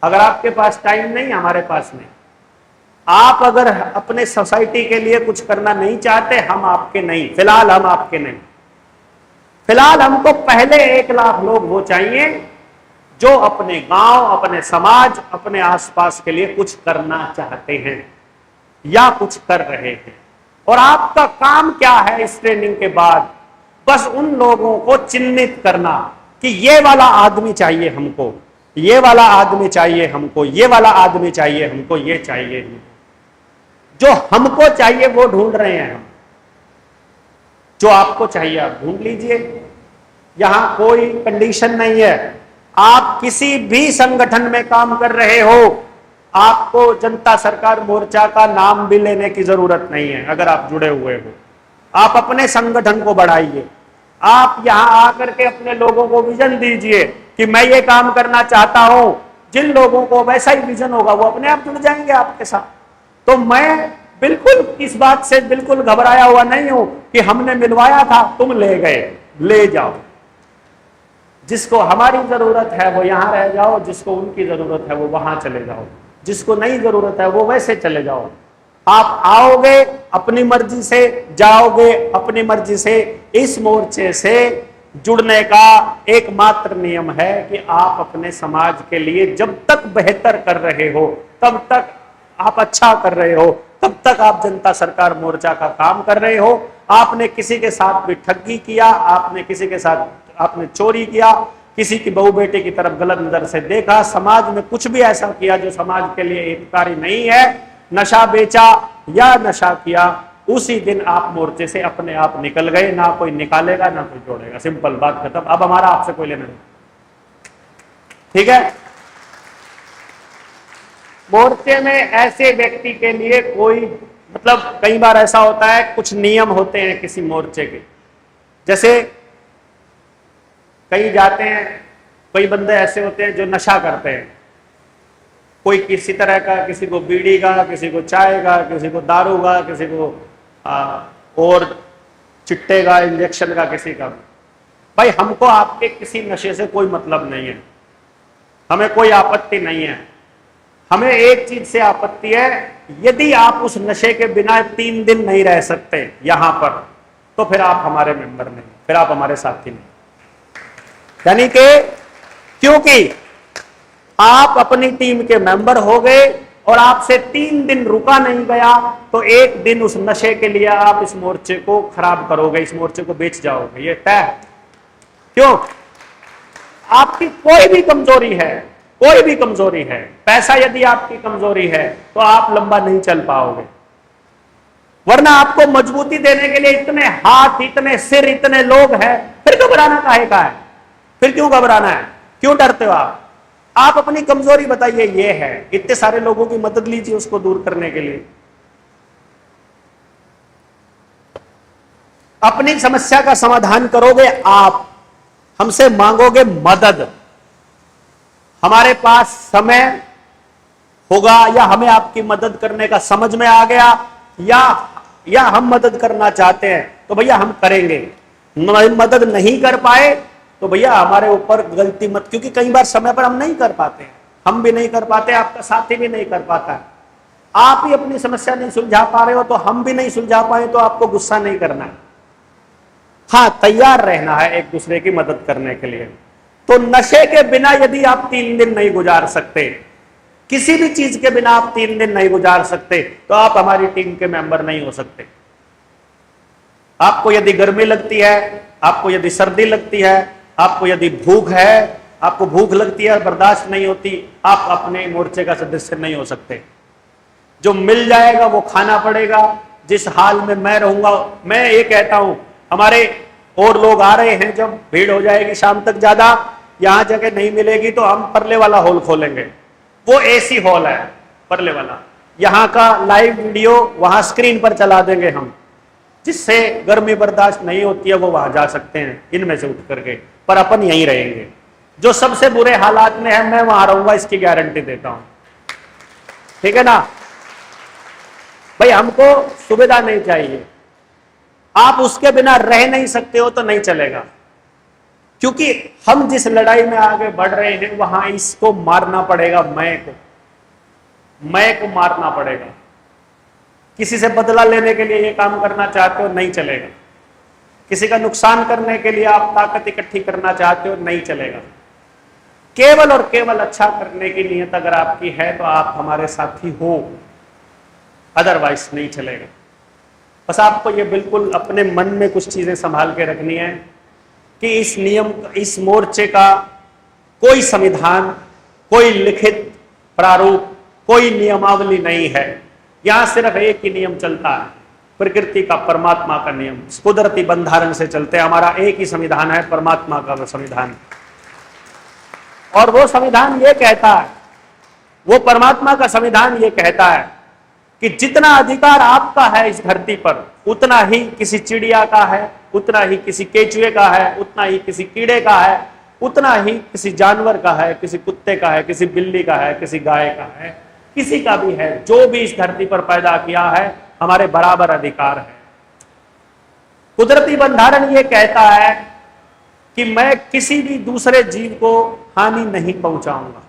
अगर आपके पास टाइम नहीं, हमारे पास नहीं। आप अगर अपने सोसाइटी के लिए कुछ करना नहीं चाहते, हम आपके नहीं, फिलहाल हम आपके नहीं। फिलहाल हमको पहले 1 लाख लोग वो चाहिए जो अपने गांव, अपने समाज, अपने आसपास के लिए कुछ करना चाहते हैं या कुछ कर रहे हैं। और आपका काम क्या है इस ट्रेनिंग के बाद? बस उन लोगों को चिन्हित करना कि ये वाला आदमी चाहिए हमको, ये वाला आदमी चाहिए हमको, ये वाला आदमी चाहिए हमको, ये चाहिए हमको। जो हमको चाहिए वो ढूंढ रहे हैं हम। जो आपको चाहिए आप ढूंढ लीजिए। यहां कोई कंडीशन नहीं है। आप किसी भी संगठन में काम कर रहे हो, आपको जनता सरकार मोर्चा का नाम भी लेने की जरूरत नहीं है। अगर आप जुड़े हुए हो, आप अपने संगठन को बढ़ाइए। आप यहां आकर के अपने लोगों को विजन दीजिए कि मैं ये काम करना चाहता हूं। जिन लोगों को वैसा ही विजन होगा वो अपने आप जुड़ जाएंगे आपके साथ। तो मैं बिल्कुल इस बात से बिल्कुल घबराया हुआ नहीं हूं कि हमने मिलवाया था, तुम ले गए। ले जाओ, जिसको हमारी जरूरत है वो यहां रह जाओ, जिसको उनकी जरूरत है वो वहां चले जाओ, जिसको नहीं जरूरत है वो वैसे चले जाओ। आप आओगे अपनी मर्जी से, जाओगे अपनी मर्जी से। इस मोर्चे से जुड़ने का एकमात्र नियम है कि आप अपने समाज के लिए जब तक बेहतर कर रहे हो, तब तक आप अच्छा कर रहे हो, तब तक आप जनता सरकार मोर्चा का काम कर रहे हो। आपने किसी के साथ भी ठगी किया, आपने किसी के साथ आपने चोरी किया, किसी की बहू बेटे की तरफ गलत नजर से देखा, समाज में कुछ भी ऐसा किया जो समाज के लिए हितकारी नहीं है, नशा बेचा या नशा किया, उसी दिन आप मोर्चे से अपने आप निकल गए। ना कोई निकालेगा ना कोई जोड़ेगा। सिंपल बात खत्म। अब हमारा आपसे कोई लेना नहीं। ठीक है? मोर्चे में ऐसे व्यक्ति के लिए कोई मतलब कई बार ऐसा होता है, कुछ नियम होते हैं किसी मोर्चे के। जैसे कहीं जाते हैं, कई बंदे ऐसे होते हैं जो नशा करते हैं। कोई किसी तरह का, किसी को बीड़ी का, किसी को चाय का, किसी को दारू का, किसी को और चिट्टे का, इंजेक्शन का, किसी का। भाई हमको आपके किसी नशे से कोई मतलब नहीं है, हमें कोई आपत्ति नहीं है। हमें एक चीज से आपत्ति है, यदि आप उस नशे के बिना 3 दिन नहीं रह सकते यहां पर, तो फिर आप हमारे मेंबर नहीं, फिर आप हमारे साथी नहीं। यानी कि क्योंकि आप अपनी टीम के मेंबर हो गए और आपसे 3 दिन रुका नहीं गया, तो 1 दिन उस नशे के लिए आप इस मोर्चे को खराब करोगे, इस मोर्चे को बेच जाओगे, ये तय। क्यों? आपकी कोई भी कमजोरी है, कोई भी कमजोरी है, पैसा यदि आपकी कमजोरी है तो आप लंबा नहीं चल पाओगे। वरना आपको मजबूती देने के लिए इतने हाथ, इतने सिर, इतने लोग हैं, फिर घबराना काहे का है? फिर क्यों घबराना है? क्यों डरते हो आप अपनी कमजोरी बताइए, ये है। इतने सारे लोगों की मदद लीजिए उसको दूर करने के लिए। अपनी समस्या का समाधान करोगे आप, हमसे मांगोगे मदद। हमारे पास समय होगा या हमें आपकी मदद करने का समझ में आ गया, या हम मदद करना चाहते हैं तो भैया हम करेंगे। मदद नहीं कर पाए तो भैया हमारे ऊपर गलती मत, क्योंकि कई बार समय पर हम नहीं कर पाते हैं, हम भी नहीं कर पाते, आपका साथी भी नहीं कर पाता है। आप ही अपनी समस्या नहीं सुलझा पा रहे हो तो हम भी नहीं सुलझा पाए, तो आपको गुस्सा नहीं करना है। हाँ, तैयार रहना है एक दूसरे की मदद करने के लिए। तो नशे के बिना यदि आप 3 दिन नहीं गुजार सकते, किसी भी चीज के बिना आप 3 दिन नहीं गुजार सकते, तो आप हमारी टीम के मेंबर नहीं हो सकते। आपको यदि गर्मी लगती है आपको यदि सर्दी लगती है, आपको यदि भूख है, आपको भूख लगती है, बर्दाश्त नहीं होती, आप अपने मोर्चे का सदस्य नहीं हो सकते। जो मिल जाएगा वो खाना पड़ेगा। जिस हाल में मैं रहूंगा, मैं ये कहता हूं, हमारे और लोग आ रहे हैं, जब भीड़ हो जाएगी शाम तक ज्यादा, यहां जगह नहीं मिलेगी तो हम परले वाला हॉल खोलेंगे। वो एसी हॉल है परले वाला, यहां का लाइव वीडियो वहां स्क्रीन पर चला देंगे हम, जिससे गर्मी बर्दाश्त नहीं होती है वो वहां जा सकते हैं इनमें से उठ करके, पर अपन यहीं रहेंगे। जो सबसे बुरे हालात में है मैं वहां रहूंगा, इसकी गारंटी देता हूं। ठीक है ना भाई, हमको सुविधा नहीं चाहिए। आप उसके बिना रह नहीं सकते हो तो नहीं चलेगा, क्योंकि हम जिस लड़ाई में आगे बढ़ रहे हैं वहां इसको मारना पड़ेगा, मैं को मारना पड़ेगा। किसी से बदला लेने के लिए ये काम करना चाहते हो, नहीं चलेगा। किसी का नुकसान करने के लिए आप ताकत इकट्ठी करना चाहते हो, नहीं चलेगा। केवल और केवल अच्छा करने की नीयत अगर आपकी है तो आप हमारे साथी हो, अदरवाइज नहीं चलेगा। बस आपको ये बिल्कुल अपने मन में कुछ चीजें संभाल के रखनी है कि इस नियम, इस मोर्चे का कोई संविधान, कोई लिखित प्रारूप, कोई नियमावली नहीं है। यहां सिर्फ एक ही नियम चलता है, प्रकृति का, परमात्मा का नियम, कुदरती बंधारण से चलते हैं। हमारा एक ही संविधान है, परमात्मा का संविधान। और वो संविधान ये कहता है, वो परमात्मा का संविधान ये कहता है कि जितना अधिकार आपका है इस धरती पर, उतना ही किसी चिड़िया का है, उतना ही किसी केचुए का है, उतना ही किसी कीड़े का है, उतना ही किसी जानवर का है, किसी कुत्ते का है, किसी बिल्ली का है, किसी गाय का है, किसी का भी है। जो भी इस धरती पर पैदा किया है, हमारे बराबर अधिकार है। कुदरती बंधारण ये कहता है कि मैं किसी भी दूसरे जीव को हानि नहीं पहुंचाऊंगा।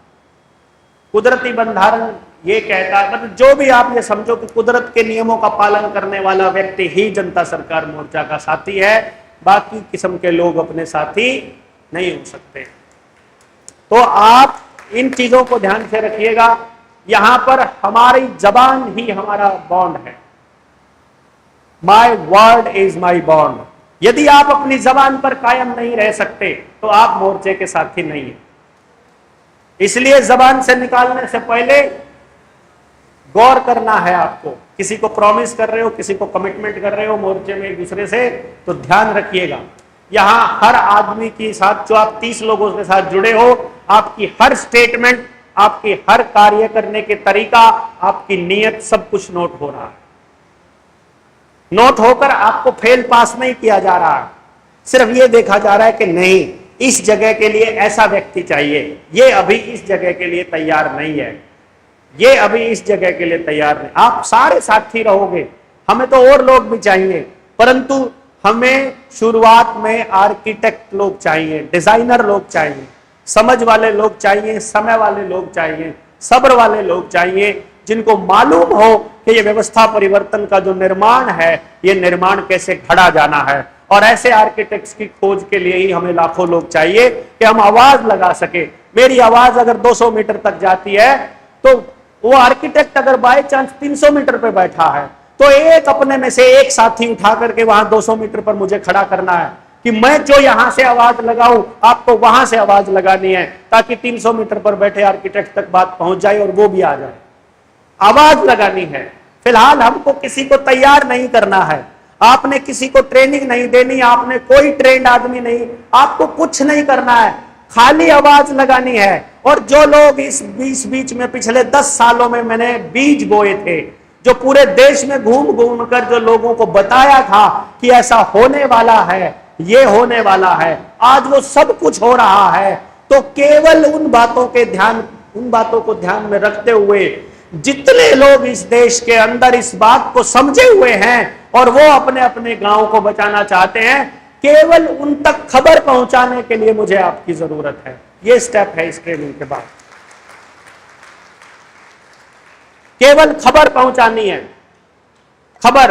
कुदरती बंधारण ये कहता है, मतलब जो भी आप ये समझो कि कुदरत के नियमों का पालन करने वाला व्यक्ति ही जनता सरकार मोर्चा का साथी है, बाकी किस्म के लोग अपने साथी नहीं हो सकते। तो आप इन चीजों को ध्यान से रखिएगा। यहां पर हमारी जबान ही हमारा बॉन्ड है। My word is my bond. यदि आप अपनी जबान पर कायम नहीं रह सकते तो आप मोर्चे के साथी नहीं है। इसलिए जबान से निकालने से पहले गौर करना है आपको। किसी को प्रॉमिस कर रहे हो, किसी को कमिटमेंट कर रहे हो मोर्चे में एक दूसरे से, तो ध्यान रखिएगा। यहां हर आदमी के साथ, जो आप 30 लोगों के साथ जुड़े हो, आपकी हर स्टेटमेंट, आपकी हर कार्य करने के तरीका, आपकी नीयत, सब कुछ नोट हो रहा है। नोट होकर आपको फेल पास नहीं किया जा रहा है। सिर्फ ये देखा जा रहा है कि नहीं, इस जगह के लिए ऐसा व्यक्ति चाहिए, ये अभी इस जगह के लिए तैयार नहीं है, ये अभी इस जगह के लिए तैयार नहीं। आप सारे साथी रहोगे, हमें तो और लोग भी चाहिए, परंतु हमें शुरुआत में आर्किटेक्ट लोग चाहिए, डिजाइनर लोग चाहिए, समझ वाले लोग चाहिए, समय वाले लोग चाहिए, सब्र वाले लोग चाहिए, जिनको मालूम हो कि ये व्यवस्था परिवर्तन का जो निर्माण है, ये निर्माण कैसे घड़ा जाना है। और ऐसे आर्किटेक्ट्स की खोज के लिए ही हमें लाखों लोग चाहिए कि हम आवाज लगा सके। मेरी आवाज अगर 200 मीटर तक जाती है, तो वो आर्किटेक्ट अगर बाय चांस 300 मीटर पे बैठा है, तो एक अपने में से एक साथी उठा करके वहां 200 मीटर पर मुझे खड़ा करना है कि मैं जो यहां से आवाज लगाऊं, आपको वहां से आवाज लगानी है, ताकि 300 मीटर पर बैठे आर्किटेक्ट तक बात पहुंच जाए और वो भी आ जाए। आवाज लगानी है। फिलहाल हमको किसी को तैयार नहीं करना है, आपने किसी को ट्रेनिंग नहीं देनी, आपने कोई ट्रेंड आदमी नहीं, आपको कुछ नहीं करना है, खाली आवाज लगानी है। और जो लोग इस बीच में पिछले 10 सालों में मैंने बीज बोए थे, जो पूरे देश में घूम घूम कर जो लोगों को बताया था कि ऐसा होने वाला है, ये होने वाला है, आज वो सब कुछ हो रहा है। तो केवल उन बातों को ध्यान में रखते हुए जितने लोग इस देश के अंदर इस बात को समझे हुए हैं और वो अपने अपने गांव को बचाना चाहते हैं, केवल उन तक खबर पहुंचाने के लिए मुझे आपकी जरूरत है। ये स्टेप है इस ट्रेनिंग के बाद। केवल खबर पहुंचानी है, खबर,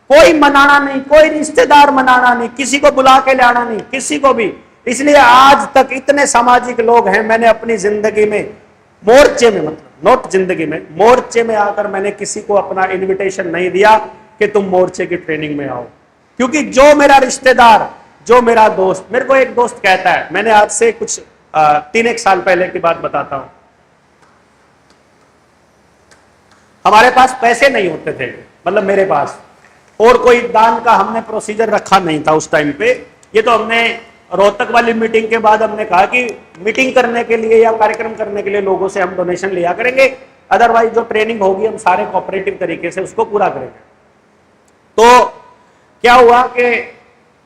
कोई मनाना नहीं, कोई रिश्तेदार मनाना नहीं, किसी को बुला के लाना नहीं, किसी को भी। इसलिए आज तक इतने सामाजिक लोग हैं, मैंने अपनी जिंदगी में मोर्चे में, मतलब नोट जिंदगी में, मोर्चे में आकर मैंने किसी को अपना इनविटेशन नहीं दिया कि तुम मोर्चे की ट्रेनिंग में आओ। क्योंकि जो मेरा रिश्तेदार जो मेरा दोस्त, मेरे को एक दोस्त कहता है, मैंने आज से कुछ 3-1 साल पहले की बात बताता हूं। हमारे पास पैसे नहीं होते थे, मतलब मेरे पास, और कोई दान का हमने प्रोसीजर रखा नहीं था उस टाइम पे। ये तो हमने रोहतक वाली मीटिंग के बाद हमने कहा कि मीटिंग करने के लिए या कार्यक्रम करने के लिए लोगों से हम डोनेशन लिया करेंगे, अदरवाइज जो ट्रेनिंग होगी हम सारे कोऑपरेटिव तरीके से उसको पूरा करेंगे। तो क्या हुआ कि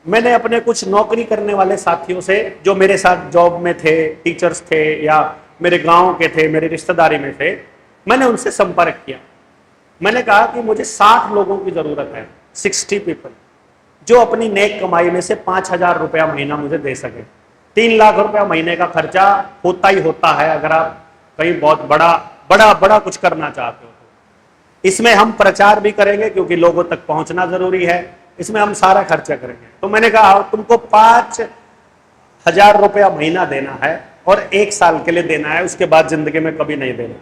मैंने अपने कुछ नौकरी करने वाले साथियों से, जो मेरे साथ जॉब में थे, टीचर्स थे या मेरे गांव के थे, मेरी रिश्तेदारी में थे, मैंने उनसे संपर्क किया। मैंने कहा कि मुझे 60 लोगों की जरूरत है, 60 पीपल, जो अपनी नेक कमाई में से 5,000 रुपया महीना मुझे दे सके। 3 लाख रुपया महीने का खर्चा होता ही होता है अगर आप कहीं बहुत बड़ा कुछ करना चाहते हो। इसमें हम प्रचार भी करेंगे क्योंकि लोगों तक पहुंचना जरूरी है, इसमें हम सारा खर्चा करेंगे। तो मैंने कहा तुमको 5,000 रुपया महीना देना है और 1 साल के लिए देना है, उसके बाद जिंदगी में कभी नहीं देना।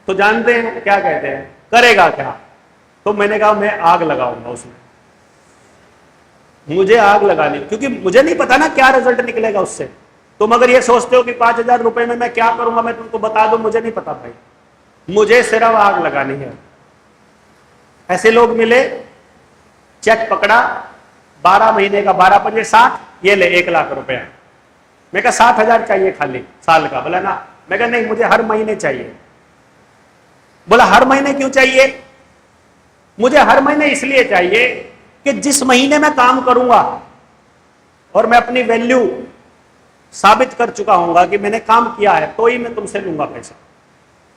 तो जानते हैं क्या कहते हैं, करेगा क्या? तो मैंने कहा मैं आग लगाऊंगा उसमें, मुझे आग लगानी, क्योंकि मुझे नहीं पता ना क्या रिजल्ट निकलेगा उससे। तुम अगर ये सोचते हो कि 5,000 रुपए में मैं क्या करूंगा, मैं तुमको बता दूं, मुझे नहीं पता भाई, मुझे सिर्फ आग लगानी है। ऐसे लोग मिले, चेक पकड़ा, 12 महीने का, 12 पंजे 60, ये ले 1 लाख रुपया। मैं कहा 60,000 चाहिए खाली साल का। बोला ना, मैं कहा नहीं, मुझे हर महीने चाहिए। बोला हर महीने क्यों चाहिए? मुझे हर महीने इसलिए चाहिए कि जिस महीने मैं काम करूंगा और मैं अपनी वैल्यू साबित कर चुका हूंगा कि मैंने काम किया है, तो ही मैं तुमसे लूंगा पैसा।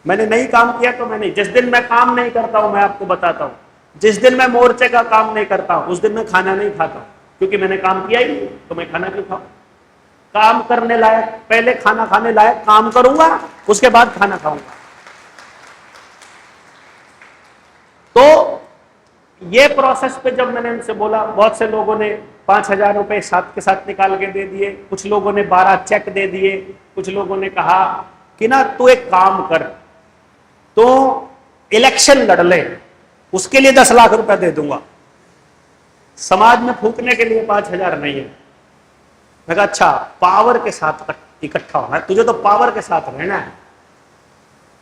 मैंने नहीं काम किया तो मैं नहीं। जिस दिन मैं काम नहीं करता हूं, मैं आपको बताता हूं, जिस दिन मैं मोर्चे का काम नहीं करता हूं, उस दिन मैं खाना नहीं खाता, क्योंकि मैंने काम किया ही नहीं, तो मैं खाना क्यों खाऊं? काम करने लायक, पहले खाना खाने लायक काम करूंगा, उसके बाद खाना खाऊंगा। तो ये प्रोसेस पे जब मैंने उनसे बोला, बहुत से लोगों ने 5,000 रुपए साथ के साथ निकाल के दे दिए, कुछ लोगों ने 12 चेक दे दिए, कुछ लोगों ने कहा कि ना तू एक काम कर, तो इलेक्शन लड़ ले, उसके लिए 10 लाख रुपए दे दूंगा। समाज में फूकने के लिए 5,000 नहीं है। मैं कहा अच्छा, पावर के साथ इकट्ठा होना है, तुझे तो पावर के साथ रहना है,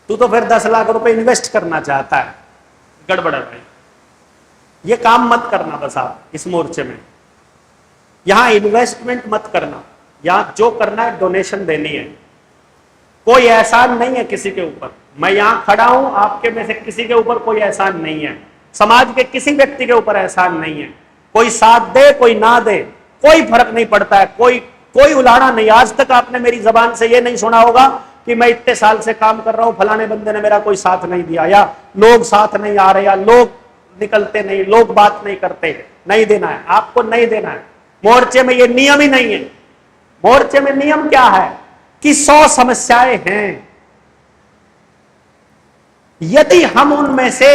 तू तो फिर 10 लाख रुपए इन्वेस्ट करना चाहता है। गड़बड़ है भाई, ये काम मत करना बस आप इस मोर्चे में। यहां इन्वेस्टमेंट मत करना, यहां जो करना है डोनेशन देनी है। कोई एहसान नहीं है किसी के ऊपर, मैं यहां खड़ा हूं, आपके में से किसी के ऊपर कोई एहसान नहीं है, समाज के किसी व्यक्ति के ऊपर एहसान नहीं है। कोई साथ दे कोई ना दे, कोई फर्क नहीं पड़ता है, कोई उलाड़ा नहीं। आज तक आपने मेरी जबान से ये नहीं सुना होगा कि मैं इतने साल से काम कर रहा हूं, फलाने बंदे ने मेरा कोई साथ नहीं दिया, या लोग साथ नहीं आ रहे, या लोग निकलते नहीं, लोग बात नहीं करते। नहीं देना है आपको, नहीं देना है। मोर्चे में ये नियम ही नहीं है। मोर्चे में नियम क्या है कि 100 समस्याएं हैं, यदि हम उनमें से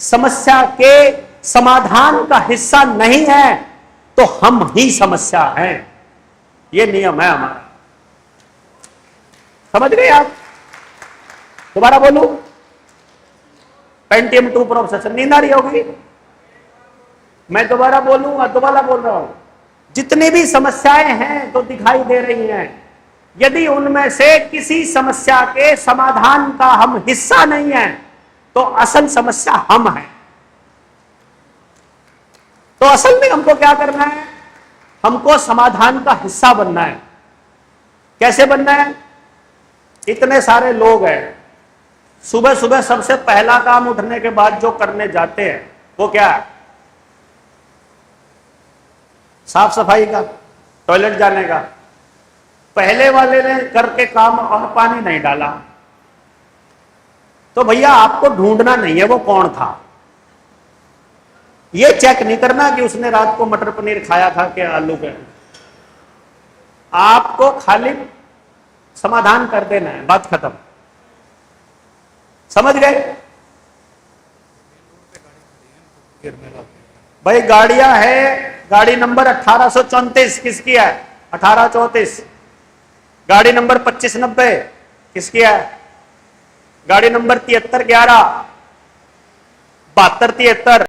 समस्या के समाधान का हिस्सा नहीं है तो हम ही समस्या हैं। ये नियम है हमारा, समझ गए आप? दोबारा बोलूं, पेंटियम 2 प्रोसेसर, नींद आ रही होगी? मैं दोबारा बोलूंगा, दोबारा बोल रहा हूं, जितनी भी समस्याएं हैं तो दिखाई दे रही हैं, यदि उनमें से किसी समस्या के समाधान का हम हिस्सा नहीं है तो असल समस्या हम हैं। तो असल में हमको क्या करना है? हमको समाधान का हिस्सा बनना है। कैसे बनना है? इतने सारे लोग हैं, सुबह सुबह सबसे पहला काम उठने के बाद जो करने जाते हैं वो क्या है? साफ सफाई का, टॉयलेट जाने का। पहले वाले ने करके काम और पानी नहीं डाला, तो भैया आपको ढूंढना नहीं है वो कौन था। ये चेक नहीं करना कि उसने रात को मटर पनीर खाया था कि आलू के। आपको खाली समाधान कर देना है, बात खत्म। समझ गए भाई? गाड़ियां है, गाड़ी नंबर 1834 किसकी है? 1834। गाड़ी नंबर 2590 किसकी है? गाड़ी नंबर 7311, 7273।